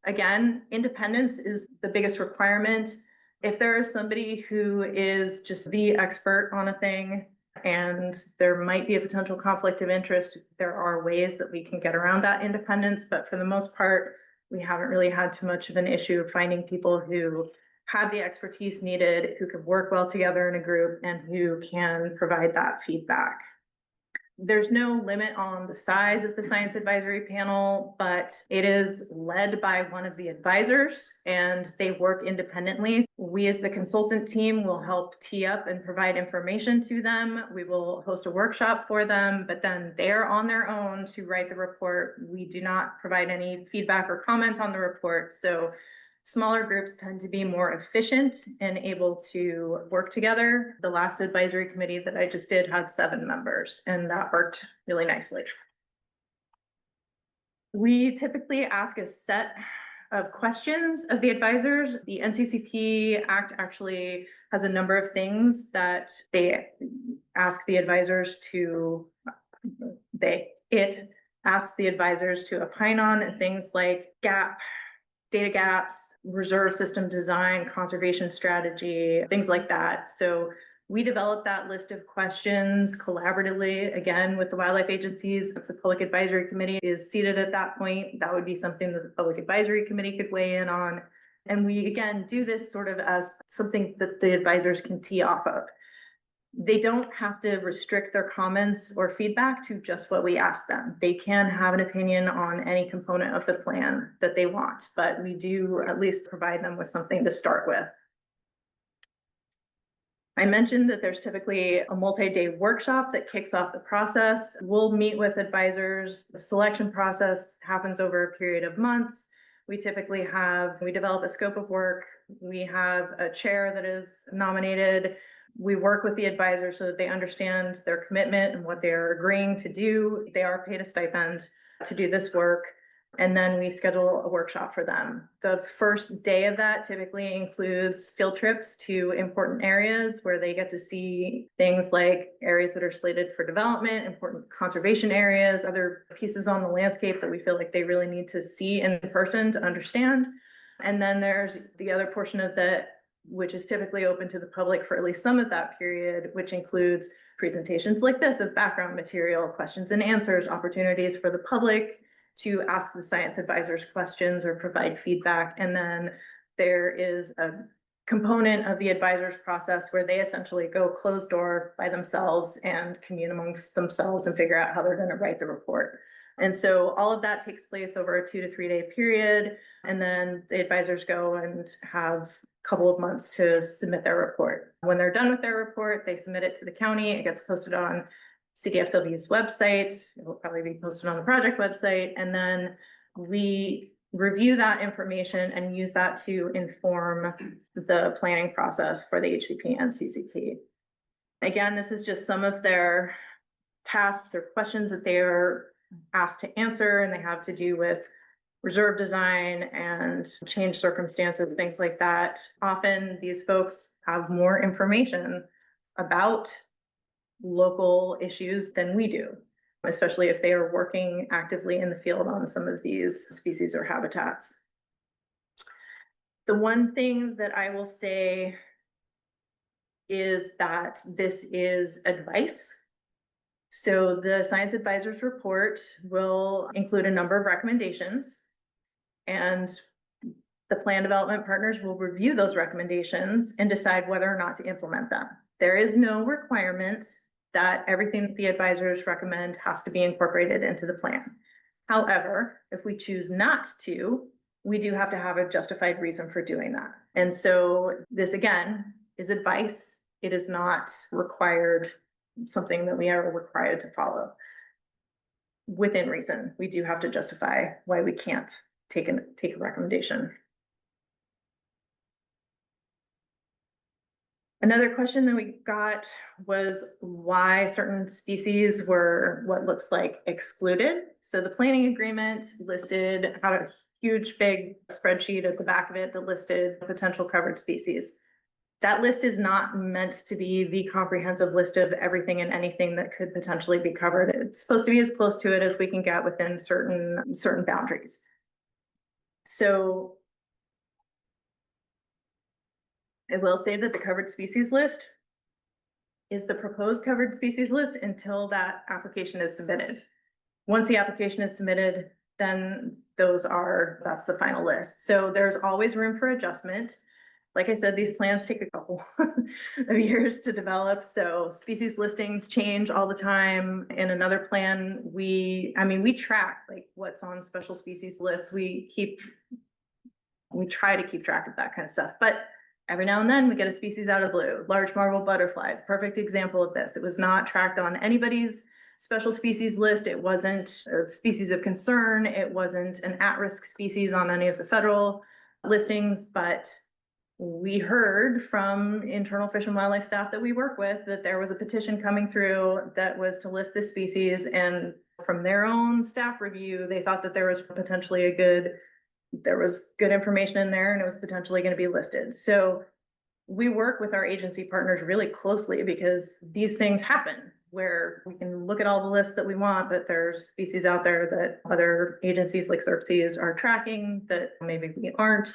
Again, independence is the biggest requirement. If there is somebody who is just the expert on a thing, and there might be a potential conflict of interest, there are ways that we can get around that independence, but for the most part, we haven't really had too much of an issue of finding people who have the expertise needed, who can work well together in a group, and who can provide that feedback. There's no limit on the size of the science advisory panel, but it is led by one of the advisors and they work independently. We as the consultant team will help tee up and provide information to them. We will host a workshop for them, but then they're on their own to write the report. We do not provide any feedback or comments on the report. So smaller groups tend to be more efficient and able to work together. The last advisory committee that I just did had 7 members, and that worked really nicely. We typically ask a set of questions of the advisors. The NCCP Act actually has a number of things that they ask the advisors to, it asks the advisors to opine on, things like data gaps, reserve system design, conservation strategy, things like that. So we developed that list of questions collaboratively, again, with the wildlife agencies. If the Public Advisory Committee is seated at that point, that would be something that the Public Advisory Committee could weigh in on. And we, again, do this sort of as something that the advisors can tee off of. They don't have to restrict their comments or feedback to just what we ask them. They can have an opinion on any component of the plan that they want, but we do at least provide them with something to start with. I mentioned that there's typically a multi-day workshop that kicks off the process. We'll meet with advisors. The selection process happens over a period of months. We develop a scope of work. We have a chair that is nominated. We work with the advisors so that they understand their commitment and what they're agreeing to do. They are paid a stipend to do this work. And then we schedule a workshop for them. The first day of that typically includes field trips to important areas where they get to see things like areas that are slated for development, important conservation areas, other pieces on the landscape that we feel like they really need to see in person to understand. And then there's the other portion of that, which is typically open to the public for at least some of that period, which includes presentations like this of background material, questions and answers, opportunities for the public to ask the science advisors questions or provide feedback. And then there is a component of the advisors process where they essentially go closed door by themselves and commune amongst themselves and figure out how they're going to write the report. And so all of that takes place over a 2 to 3 day period. And then the advisors go and have a couple of months to submit their report. When they're done with their report, they submit it to the county. It gets posted on CDFW's website. It will probably be posted on the project website. And then we review that information and use that to inform the planning process for the HCP and NCCP. Again, this is just some of their tasks or questions that they are asked to answer, and they have to do with reserve design and change circumstances, things like that. Often these folks have more information about local issues than we do, especially if they are working actively in the field on some of these species or habitats. The one thing that I will say is that this is advice. So the science advisors report will include a number of recommendations, and the plan development partners will review those recommendations and decide whether or not to implement them. There is no requirement that everything that the advisors recommend has to be incorporated into the plan. However, if we choose not to, we do have to have a justified reason for doing that. And so this, again, is advice. It is not required, something that we are required to follow. Within reason, we do have to justify why we can't take a recommendation. Another question that we got was why certain species were what looks like excluded. So the planning agreement listed, had a huge big spreadsheet at the back of it that listed potential covered species. That list is not meant to be the comprehensive list of everything and anything that could potentially be covered. It's supposed to be as close to it as we can get within certain boundaries. So I will say that the covered species list is the proposed covered species list until that application is submitted. Once the application is submitted, then that's the final list. So there's always room for adjustment. Like I said, these plans take a couple of years to develop. So species listings change all the time. In another plan, we track like what's on special species lists. We try to keep track of that kind of stuff, but every now and then we get a species out of the blue. Large marble butterflies, perfect example of this. It was not tracked on anybody's special species list. It wasn't a species of concern. It wasn't an at-risk species on any of the federal listings, but we heard from internal Fish and Wildlife staff that we work with that there was a petition coming through that was to list this species, and from their own staff review, they thought that there was potentially there was good information in there and it was potentially going to be listed. So we work with our agency partners really closely because these things happen where we can look at all the lists that we want, but there's species out there that other agencies like Xerxes are tracking that maybe we aren't.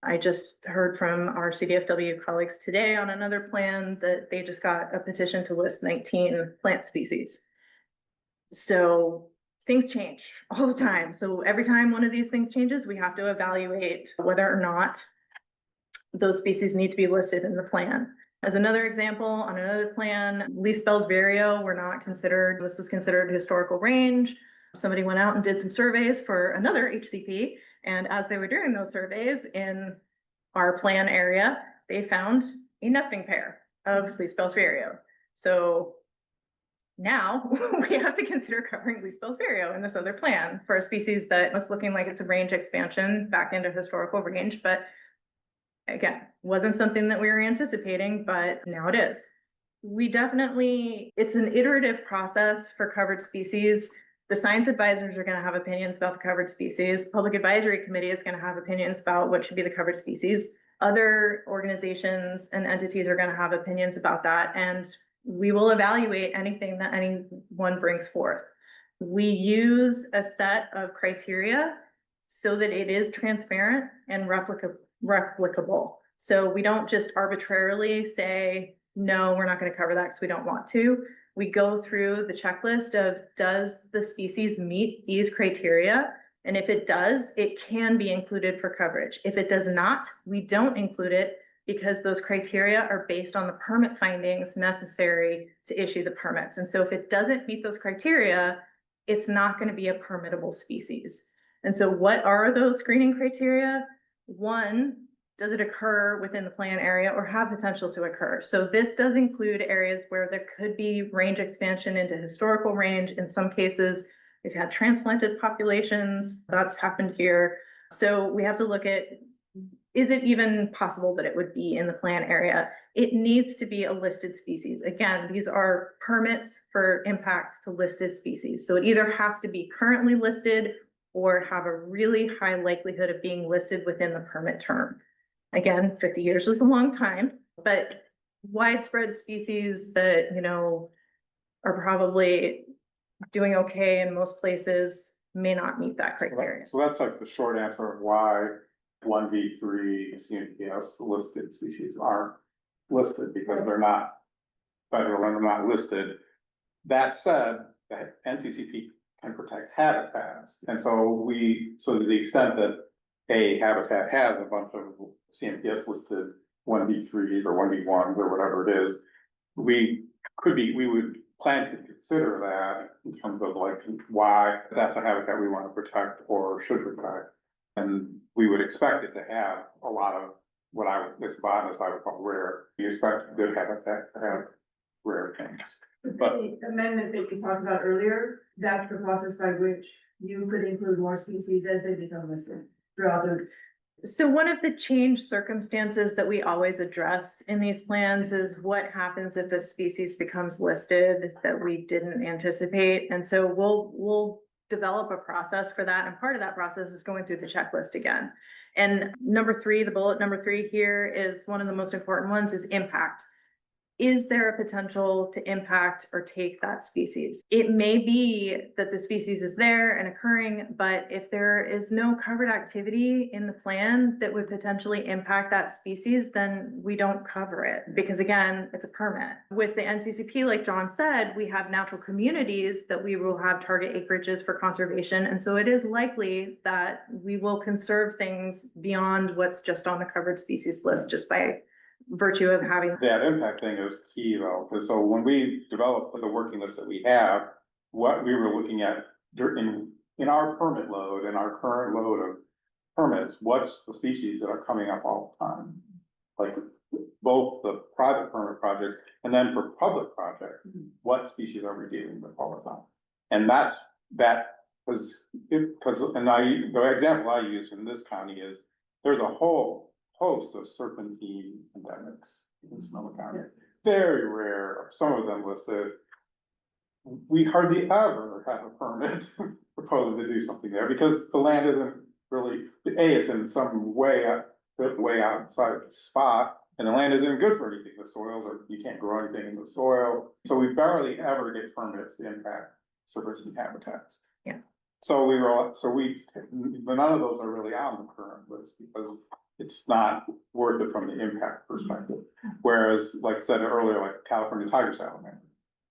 I just heard from our CDFW colleagues today on another plan that they just got a petition to list 19 plant species. So things change all the time. So every time one of these things changes, we have to evaluate whether or not those species need to be listed in the plan. As another example, on another plan, least bells vireo were not considered, this was considered historical range. Somebody went out and did some surveys for another HCP. And as they were doing those surveys in our plan area, they found a nesting pair of least bells vireo. So now we have to consider covering least bells vireo in this other plan for a species that was looking like it's a range expansion back into historical range, but again, wasn't something that we were anticipating, but now it is. we definitely, it's an iterative process for covered species. The science advisors are gonna have opinions about the covered species. Public Advisory Committee is gonna have opinions about what should be the covered species. Other organizations and entities are gonna have opinions about that, and we will evaluate anything that anyone brings forth. We use a set of criteria so that it is transparent and replicable. So we don't just arbitrarily say, no, we're not gonna cover that because we don't want to. We go through the checklist of, does the species meet these criteria? And if it does, it can be included for coverage. If it does not, we don't include it because those criteria are based on the permit findings necessary to issue the permits. And so if it doesn't meet those criteria, it's not going to be a permittable species. And so what are those screening criteria? One, does it occur within the plan area or have potential to occur? So this does include areas where there could be range expansion into historical range. In some cases, we've had transplanted populations, that's happened here. So we have to look at, is it even possible that it would be in the plan area? It needs to be a listed species. Again, these are permits for impacts to listed species. So it either has to be currently listed or have a really high likelihood of being listed within the permit term. Again, 50 years is a long time, but widespread species that, you know, are probably doing okay in most places may not meet that criteria. So that's like the short answer of why 1V3 CNPS listed species aren't listed, because they're not federal and they're not listed. That said, the NCCP can protect habitats. And so so to the extent that a habitat has a bunch of CNPS listed 1V3s or 1V1s or whatever it is, we would plan to consider that in terms of like why that's a habitat we want to protect or should protect. And we would expect it to have a lot of what this botanist I would call rare. You expect good habitat to have rare things. But The amendment that you talked about earlier, that's the process by which you could include more species as they become listed throughout the. So one of the change circumstances that we always address in these plans is what happens if a species becomes listed that we didn't anticipate. And so we'll develop a process for that. And part of that process is going through the checklist again. And number 3, the bullet number 3 here is one of the most important ones, is impact. Is there a potential to impact or take that species? It may be that the species is there and occurring, but if there is no covered activity in the plan that would potentially impact that species, then we don't cover it, because again, it's a permit. With the NCCP, like John said, we have natural communities that we will have target acreages for conservation. And so it is likely that we will conserve things beyond what's just on the covered species list, just by virtue of having. that impact thing is key though, because so when we developed the working list that we have, what we were looking at in our permit load and our current load of permits, what's the species that are coming up all the time? Like both the private permit projects and then for public projects, what species are we dealing with all the time? And the example I use in this county is there's a whole host of serpentine endemics in Sonoma County. Very rare, some of them listed. We hardly ever have a permit proposing to do something there because the land isn't really, it's in some way outside of the spot, and the land isn't good for anything. The soils are, you can't grow anything in the soil. So we barely ever get permits to impact serpentine habitats. Yeah. So none of those are really on the current list because it's not worth it from the impact perspective. Whereas, like I said earlier, like California tiger salamander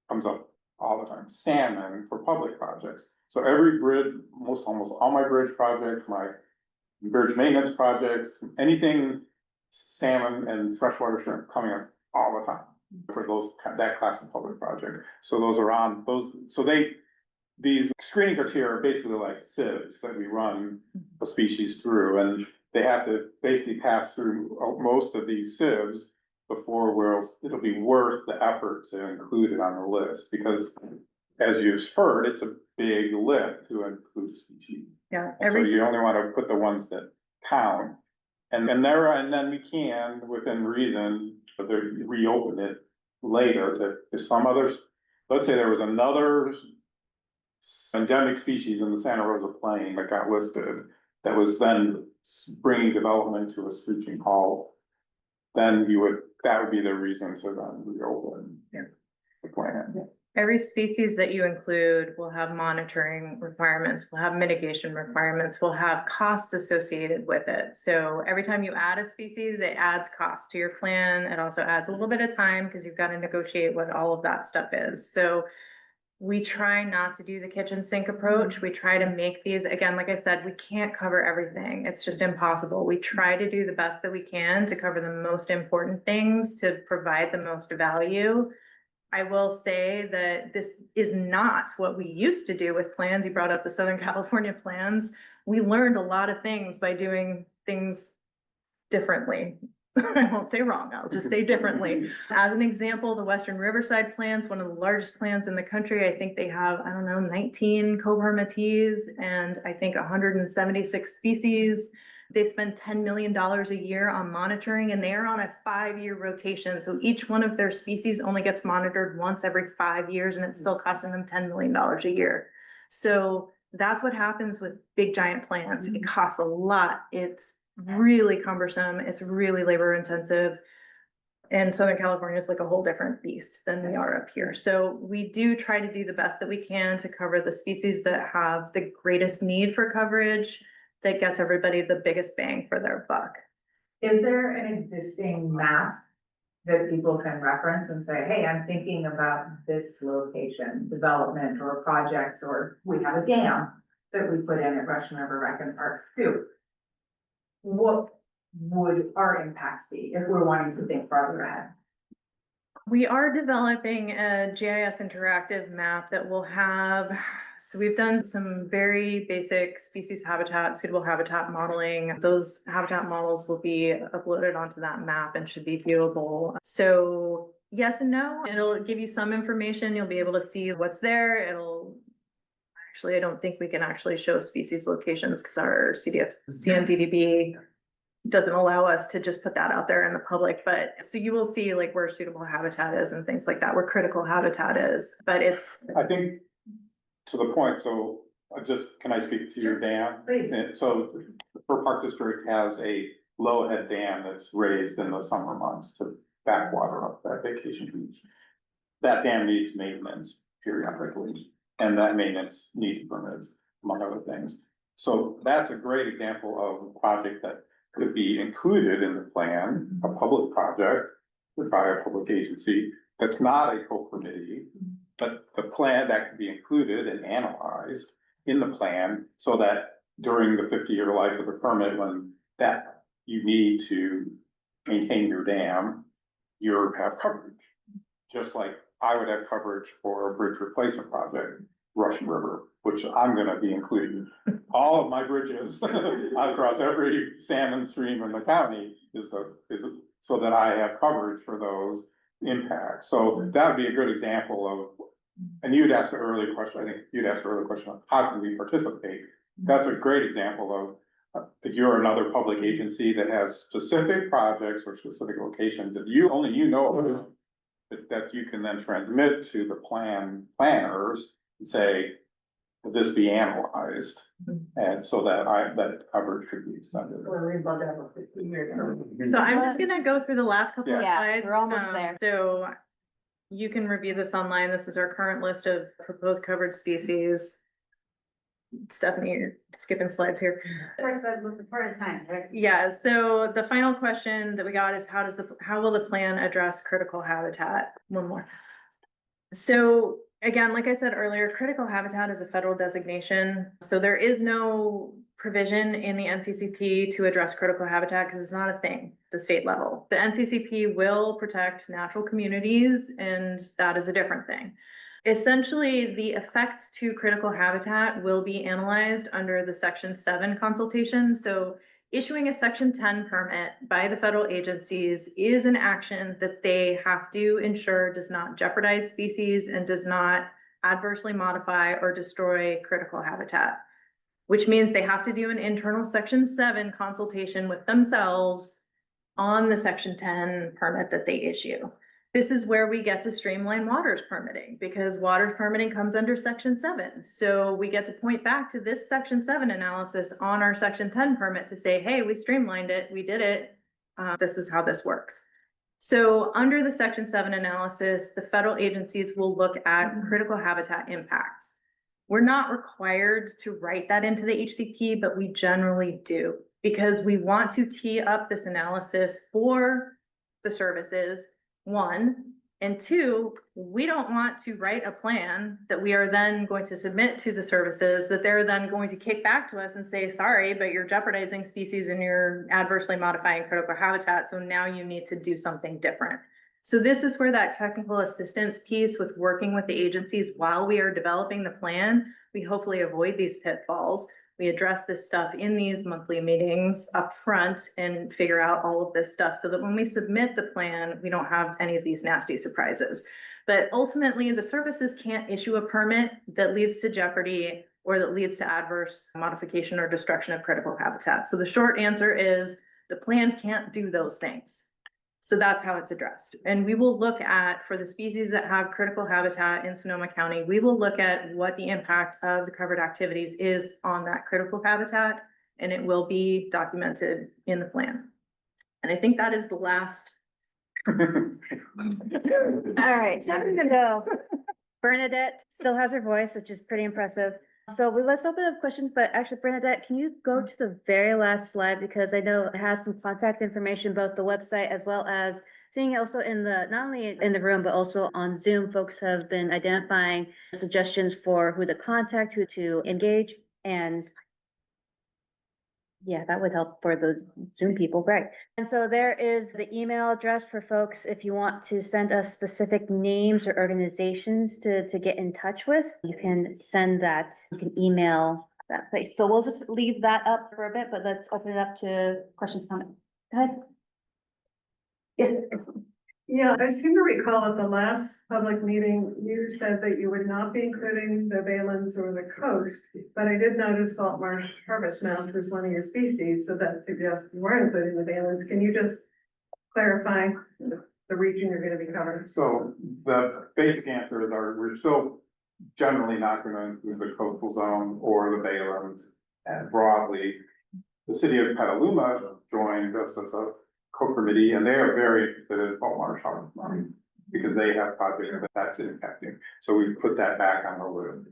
comes up all the time. Salmon for public projects. So every bridge, almost all my bridge projects, my bridge maintenance projects, anything salmon and freshwater shrimp coming up all the time for that class of public project. So those are on those. So these screening criteria are basically like sieves that we run a species through, and they have to basically pass through most of these sieves before it'll be worth the effort to include it on the list, because as you've heard, it's a big lift to include species. Yeah. So you only want to put the ones that count. And then we can, within reason, reopen it later that if some others, let's say there was another endemic species in the Santa Rosa Plain that got listed, that was then bringing development to a screeching halt, then that would be the reason to then reopen the plan. Every species that you include will have monitoring requirements, will have mitigation requirements, will have costs associated with it. So every time you add a species, it adds cost to your plan. It also adds a little bit of time because you've got to negotiate what all of that stuff is. So we try not to do the kitchen sink approach. We try to make these, again, like I said, we can't cover everything. It's just impossible. We try to do the best that we can to cover the most important things, to provide the most value. I will say that this is not what we used to do with plans. You brought up the Southern California plans. We learned a lot of things by doing things differently. I won't say wrong, I'll just say differently. As an example, the Western Riverside plans, one of the largest plans in the country. I think they have, I don't know, 19 co-permittees and I think 176 species. They spend $10 million a year on monitoring and they are on a 5-year rotation. So each one of their species only gets monitored once every 5 years and it's still costing them $10 million a year. So that's what happens with big giant plants. It costs a lot. It's really cumbersome. It's really labor intensive. And Southern California is like a whole different beast than we are up here. So we do try to do the best that we can to cover the species that have the greatest need for coverage, that gets everybody the biggest bang for their buck. Is there an existing map that people can reference and say, hey, I'm thinking about this location, development or projects, or we have a dam that we put in at Russian River Rec and Park too? What would our impacts be if we're wanting to think farther ahead? We are developing a GIS interactive map that will have, so we've done some very basic species habitat, suitable habitat modeling. Those habitat models will be uploaded onto that map and should be viewable. So yes and no, it'll give you some information. You'll be able to see what's there. Actually, I don't think we can actually show species locations because our CNDDB doesn't allow us to just put that out there in the public, but so you will see like where suitable habitat is and things like that, where critical habitat is, but it's. I think to the point, so can I speak to your dam? Please. So the Fur Park District has a low head dam that's raised in the summer months to backwater up that vacation beach. That dam needs maintenance periodically, and that maintenance needs permits, among other things. So that's a great example of a project that could be included in the plan, a public project by a public agency that's not a co-permittee, but the plan that could be included and analyzed in the plan so that during the 50-year life of the permit, when that you need to maintain your dam, you have coverage. Just like I would have coverage for a bridge replacement project, Russian River, which I'm gonna be including. All of my bridges across every salmon stream in the county is so that I have coverage for those impacts. So that would be a good example of, and you'd asked an earlier question, I think you'd asked an earlier question of how can we participate? That's a great example of if you're another public agency that has specific projects or specific locations that only you know about, that you can then transmit to the planners and say, would this be analyzed? And so that coverage could be extended. So I'm just gonna go through the last couple of Yeah, slides. we're almost there. So you can review this online. This is our current list of proposed covered species. Stephanie, you're skipping slides here. Part of time, right? Yeah, so the final question that we got is how will the plan address critical habitat? One more. So again, like I said earlier, critical habitat is a federal designation. So there is no provision in the NCCP to address critical habitat because it's not a thing at the state level. The NCCP will protect natural communities, and that is a different thing. Essentially, the effects to critical habitat will be analyzed under the Section 7 consultation. So issuing a Section 10 permit by the federal agencies is an action that they have to ensure does not jeopardize species and does not adversely modify or destroy critical habitat, which means they have to do an internal Section 7 consultation with themselves on the Section 10 permit that they issue. This is where we get to streamline waters permitting, because waters permitting comes under section 7. So we get to point back to this section 7 analysis on our section 10 permit to say, hey, we streamlined it, we did it. This is how this works. So under the section 7 analysis, the federal agencies will look at critical habitat impacts. We're not required to write that into the HCP, but we generally do, because we want to tee up this analysis for the services, 1, and 2, we don't want to write a plan that we are then going to submit to the services that they're then going to kick back to us and say, sorry, but you're jeopardizing species and you're adversely modifying critical habitat, so now you need to do something different. So this is where that technical assistance piece with working with the agencies while we are developing the plan, we hopefully avoid these pitfalls. We address this stuff in these monthly meetings up front and figure out all of this stuff so that when we submit the plan, we don't have any of these nasty surprises. But ultimately, the services can't issue a permit that leads to jeopardy or that leads to adverse modification or destruction of critical habitat. So the short answer is the plan can't do those things. So that's how it's addressed. And we will look at, for the species that have critical habitat in Sonoma County, we will look at what the impact of the covered activities is on that critical habitat, and it will be documented in the plan. And I think that is the last. All right, 7 to go. Bernadette still has her voice, which is pretty impressive. So let's open up questions, but actually, Bernadette, can you go to the very last slide? Because I know it has some contact information, both the website as well as seeing also in the, not only in the room, but also on Zoom, folks have been identifying suggestions for who to contact, who to engage, and yeah, that would help for those Zoom people, right? And so there is the email address for folks if you want to send us specific names or organizations to get in touch with. You can send that, you can email that place. So we'll just leave that up for a bit, but let's open it up to questions, comments. Go ahead. Yeah, I seem to recall at the last public meeting, you said that you would not be including the valens or the coast, but I did notice salt marsh harvest mouse was one of your species, so that suggests you were including the valens. Can you just clarify the region you're gonna be covering? So the basic answer is we're still generally not gonna include the coastal zone or the Baylands. And broadly, the city of Petaluma joined us as a co-committee, and they are very interested in salt marsh harvest because they have projects that's impacting. So we put that back on the list.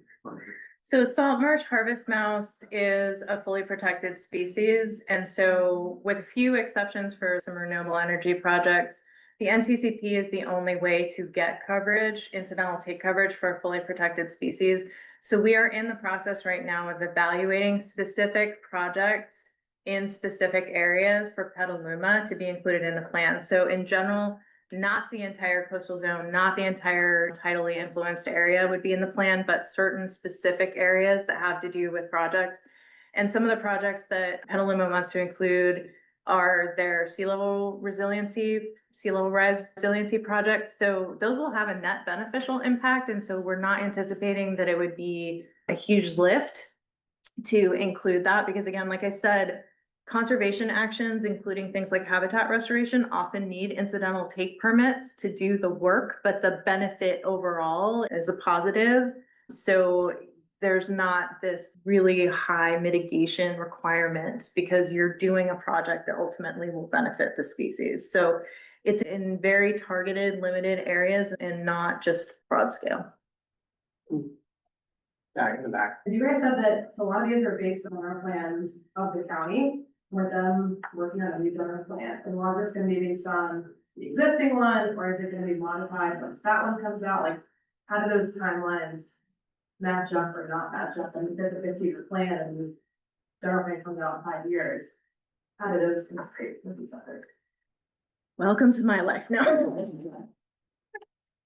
So salt marsh harvest mouse is a fully protected species. And so with a few exceptions for some renewable energy projects, the NCCP is the only way to get coverage, incidental take coverage for a fully protected species. So we are in the process right now of evaluating specific projects in specific areas for Petaluma to be included in the plan. So in general, not the entire coastal zone, not the entire tidally influenced area would be in the plan, but certain specific areas that have to do with projects. And some of the projects that Petaluma wants to include are their sea level rise resiliency projects. So those will have a net beneficial impact. And so we're not anticipating that it would be a huge lift to include that, because again, like I said, conservation actions, including things like habitat restoration, often need incidental take permits to do the work, but the benefit overall is a positive. So there's not this really high mitigation requirement because you're doing a project that ultimately will benefit the species. So it's in very targeted, limited areas and not just broad scale. Back in the back. You guys said that, so a lot of these are based on our plans of the county, with them working on a new general plan, and a lot of it's gonna be based on the existing one, or is it gonna be modified once that one comes out? Like, how do those timelines match up or not match up? And there's a 50-year plan, and the general plan comes out in 5 years. How do those compare with each other? Welcome to my life now.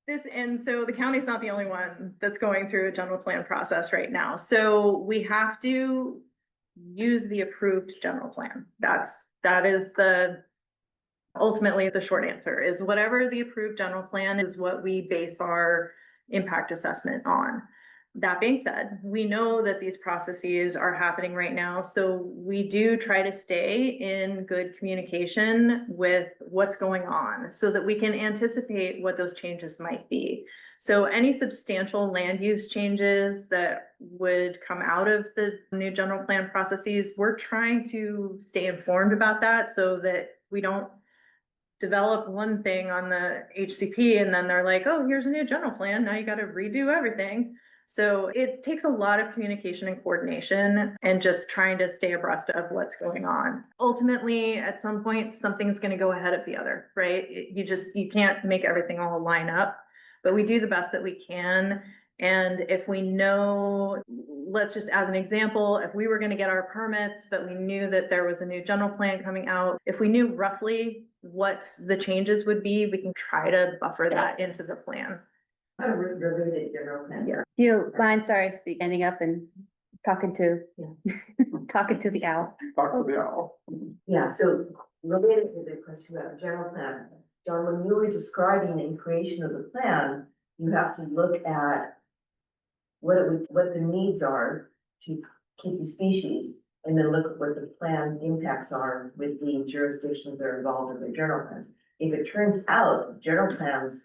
And so the county's not the only one that's going through a general plan process right now. So we have to use the approved general plan. That is ultimately the short answer is whatever the approved general plan is what we base our impact assessment on. That being said, we know that these processes are happening right now, so we do try to stay in good communication with what's going on so that we can anticipate what those changes might be. So any substantial land use changes that would come out of the new general plan processes, we're trying to stay informed about that so that we don't develop one thing on the HCP and then they're like, oh, here's a new general plan, now you gotta redo everything. So it takes a lot of communication and coordination and just trying to stay abreast of what's going on. Ultimately, at some point, something's gonna go ahead of the other, right? You can't make everything all line up, but we do the best that we can. And if we know, let's just as an example, if we were gonna get our permits, but we knew that there was a new general plan coming out, if we knew roughly what the changes would be, we can try to buffer that into the plan. I related general plan. Yeah. You mind, sorry, ending up and talking to, talking to the owl. Talk to the owl. Yeah, so related to the question about general plan, John, when you were describing the creation of the plan, you have to look at what the needs are to keep the species, and then look at what the plan impacts are with the jurisdictions that are involved in the general plans. If it turns out general plans,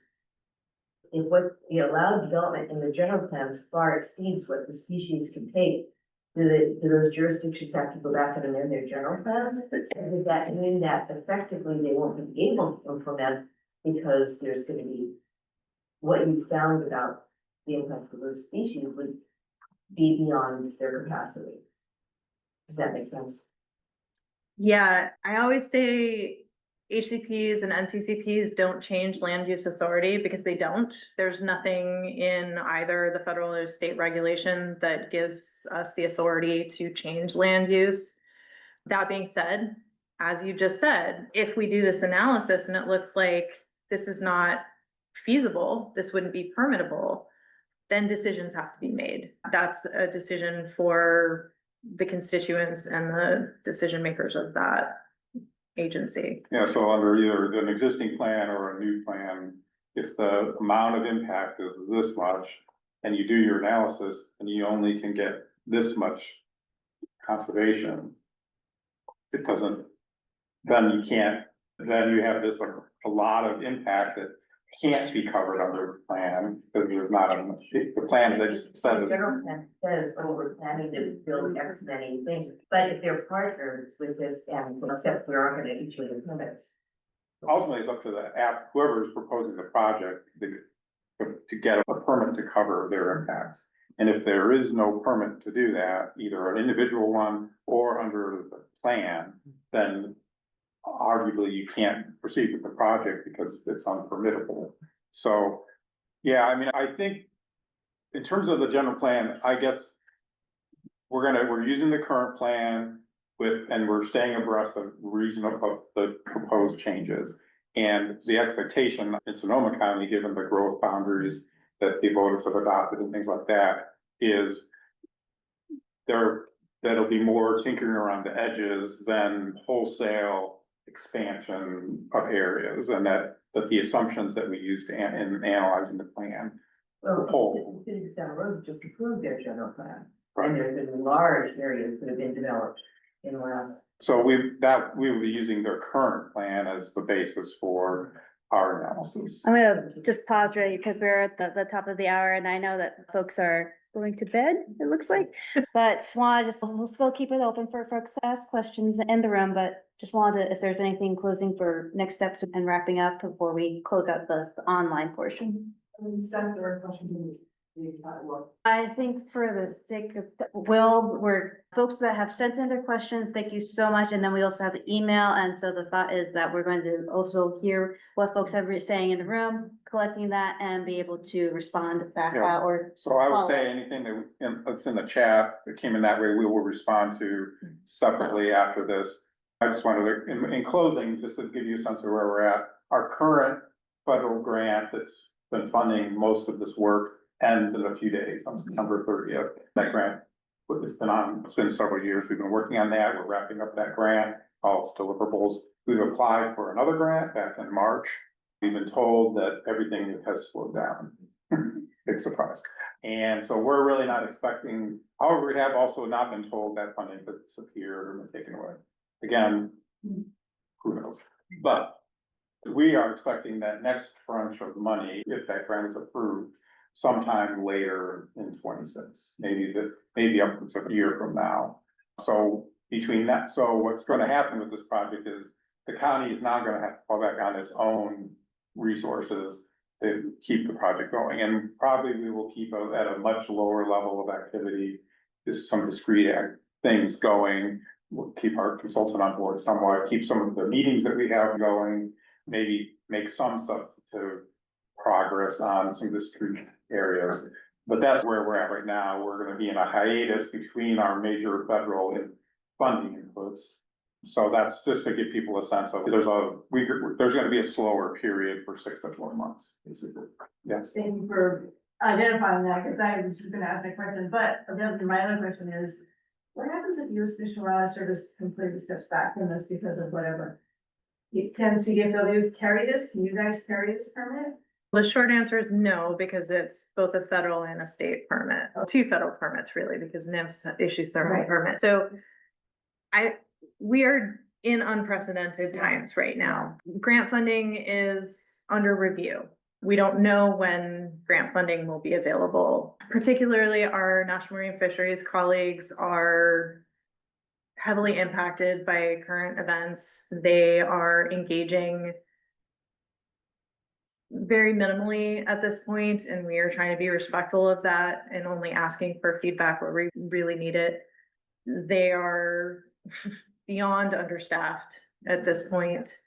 if what the allowed development in the general plans far exceeds what the species can take, do those jurisdictions have to go back and amend their general plans? And does that mean that effectively they won't be able to implement because there's gonna be what you found about the impact of those species would be beyond their capacity? Does that make sense? Yeah, I always say HCPs and NCCPs don't change land use authority because they don't. There's nothing in either the federal or state regulation that gives us the authority to change land use. That being said, as you just said, if we do this analysis and it looks like this is not feasible, this wouldn't be permittable, then decisions have to be made. That's a decision for the constituents and the decision makers of that agency. Yeah, so under either an existing plan or a new plan, if the amount of impact is this much, and you do your analysis, and you only can get this much conservation, it doesn't, then you can't, then you have this, a lot of impact that can't be covered under the plan, because there's not enough, the plan is said. The general plan says, oh, we're planning to build X many things, but if they're partners with this, and except we aren't gonna issue the permits. Ultimately, it's up to the app, whoever is proposing the project to get a permit to cover their impacts. And if there is no permit to do that, either an individual one or under the plan, then arguably you can't proceed with the project because it's unpermittable. So, yeah, I mean, I think in terms of the general plan, I guess we're using the current plan and we're staying abreast of the proposed changes. And the expectation in Sonoma County, given the growth boundaries that the voters have adopted and things like that, is that'll be more tinkering around the edges than wholesale expansion of areas, and that the assumptions that we used in analyzing the plan Well, cities down the road just approved their general plan, right? and there's been large areas that have been developed in the last. So we will be using their current plan as the basis for our analysis. I'm gonna just pause really because we're at the top of the hour and I know that folks are going to bed, it looks like. But we'll keep it open for folks to ask questions in the room, but just wanted to, if there's anything closing for next steps and wrapping up before we close out the online portion. I think for the sake of, we're folks that have sent in their questions, thank you so much. And then we also have the email. And so the thought is that we're going to also hear what folks have been saying in the room, collecting that and be able to respond back Yeah. out or. So I would follow. say anything that's in the chat that came in that way, we will respond to separately after this. I just wanted to, in closing, just to give you a sense of where we're at, our current federal grant that's been funding most of this work ends in a few days on September 30th. That grant, it's been several years. We've been working on that. We're wrapping up that grant, all its deliverables. We've applied for another grant back in March. We've been told that everything has slowed down. big surprise. And so we're really not expecting, however, we have also not been told that funding could disappear or been taken away. Again, who knows? But we are expecting that next tranche of money, if that grant is approved, sometime later in 26, maybe up to a year from now. So between that, so what's gonna happen with this project is the county is now gonna have to fall back on its own resources to keep the project going, and probably we will keep it at a much lower level of activity. Just some discrete things going, we'll keep our consultant on board somewhat, keep some of the meetings that we have going, maybe make some substantive progress on some discrete areas. But that's where we're at right now. We're gonna be in a hiatus between our major federal funding inputs. So that's just to give people a sense of, there's gonna be a slower period for 6 to 12 months, basically. Yes. Thank you for identifying that, because I was just gonna ask that question, but then my other question is, what happens if U.S. Fish and Wildlife Service completely steps back from this because of whatever? Can CDFW carry this? Can you guys carry this permit? The short answer is no, because it's both a federal and a state permit. Two federal permits really, because NIMS issues their own Right. permit. So we are in unprecedented times right now. Grant funding is under review. We don't know when grant funding will be available. Particularly our National Marine Fisheries colleagues are heavily impacted by current events. They are engaging very minimally at this point, and we are trying to be respectful of that and only asking for feedback where we really need it. They are beyond understaffed at this point.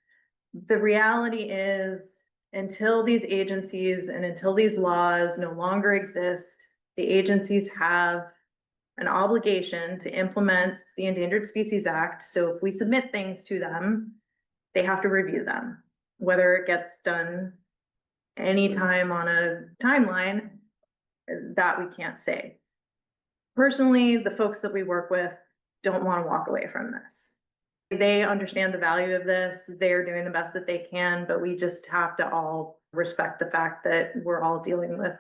The reality is, until these agencies and until these laws no longer exist, the agencies have an obligation to implement the Endangered Species Act. So if we submit things to them, they have to review them. Whether it gets done anytime on a timeline, that we can't say. Personally, the folks that we work with don't want to walk away from this. They understand the value of this. They're doing the best that they can, but we just have to all respect the fact that we're all dealing with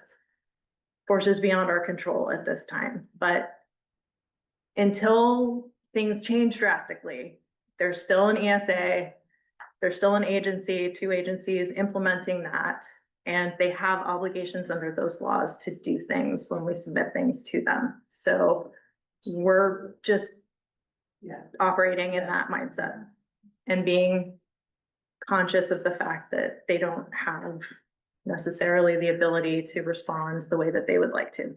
forces beyond our control at this time. But until things change drastically, there's still an ESA, there's still an agency, 2 agencies implementing that, and they have obligations under those laws to do things when we submit things to them. So we're just operating in that mindset and being conscious of the fact that they don't have necessarily the ability to respond the way that they would like to.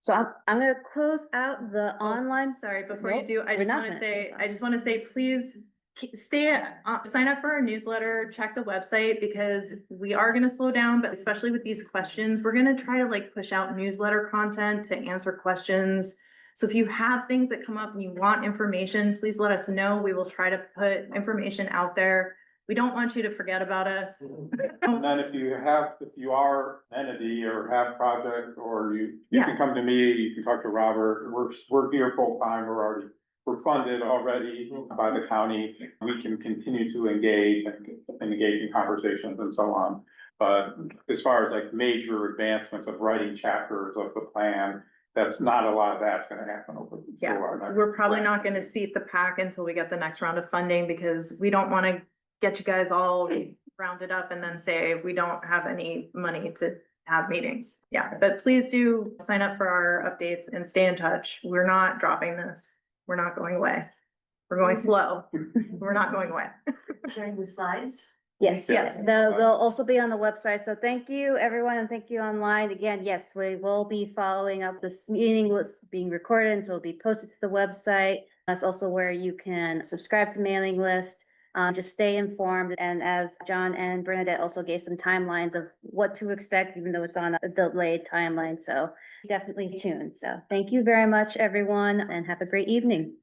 So I'm gonna close out the online. Sorry, before Nope, you do, I we're just not want to gonna say, close that. I just want to say, please sign up for our newsletter, check the website, because we are going to slow down, but especially with these questions, we're going to try to like push out newsletter content to answer questions. So if you have things that come up and you want information, please let us know. We will try to put information out there. We don't want you to forget about us. And then if you are an entity or have project, or you Yeah. can come to me, you can talk to Robert, we're here full time, we're funded already by the county. We can continue to engage in conversations and so on. But as far as like major advancements of writing chapters of the plan, that's not a lot of that's gonna happen over. Yeah, we're probably not going to seat the pack until we get the next round of funding, because we don't want to get you guys all rounded up and then say we don't have any money to have meetings. Yeah, but please do sign up for our updates and stay in touch. We're not dropping this. We're not going away. We're going slow. We're not going away. Sharing the slides. Yes, Yes. yes, they'll also be on the website. So thank you, everyone, and thank you online. Again, yes, we will be following up. This meeting was being recorded, and so it'll be posted to the website. That's also where you can subscribe to mailing list. Just stay informed. And as John and Bernadette also gave some timelines of what to expect, even though it's on a delayed timeline. So definitely tuned. So thank you very much, everyone, and have a great evening.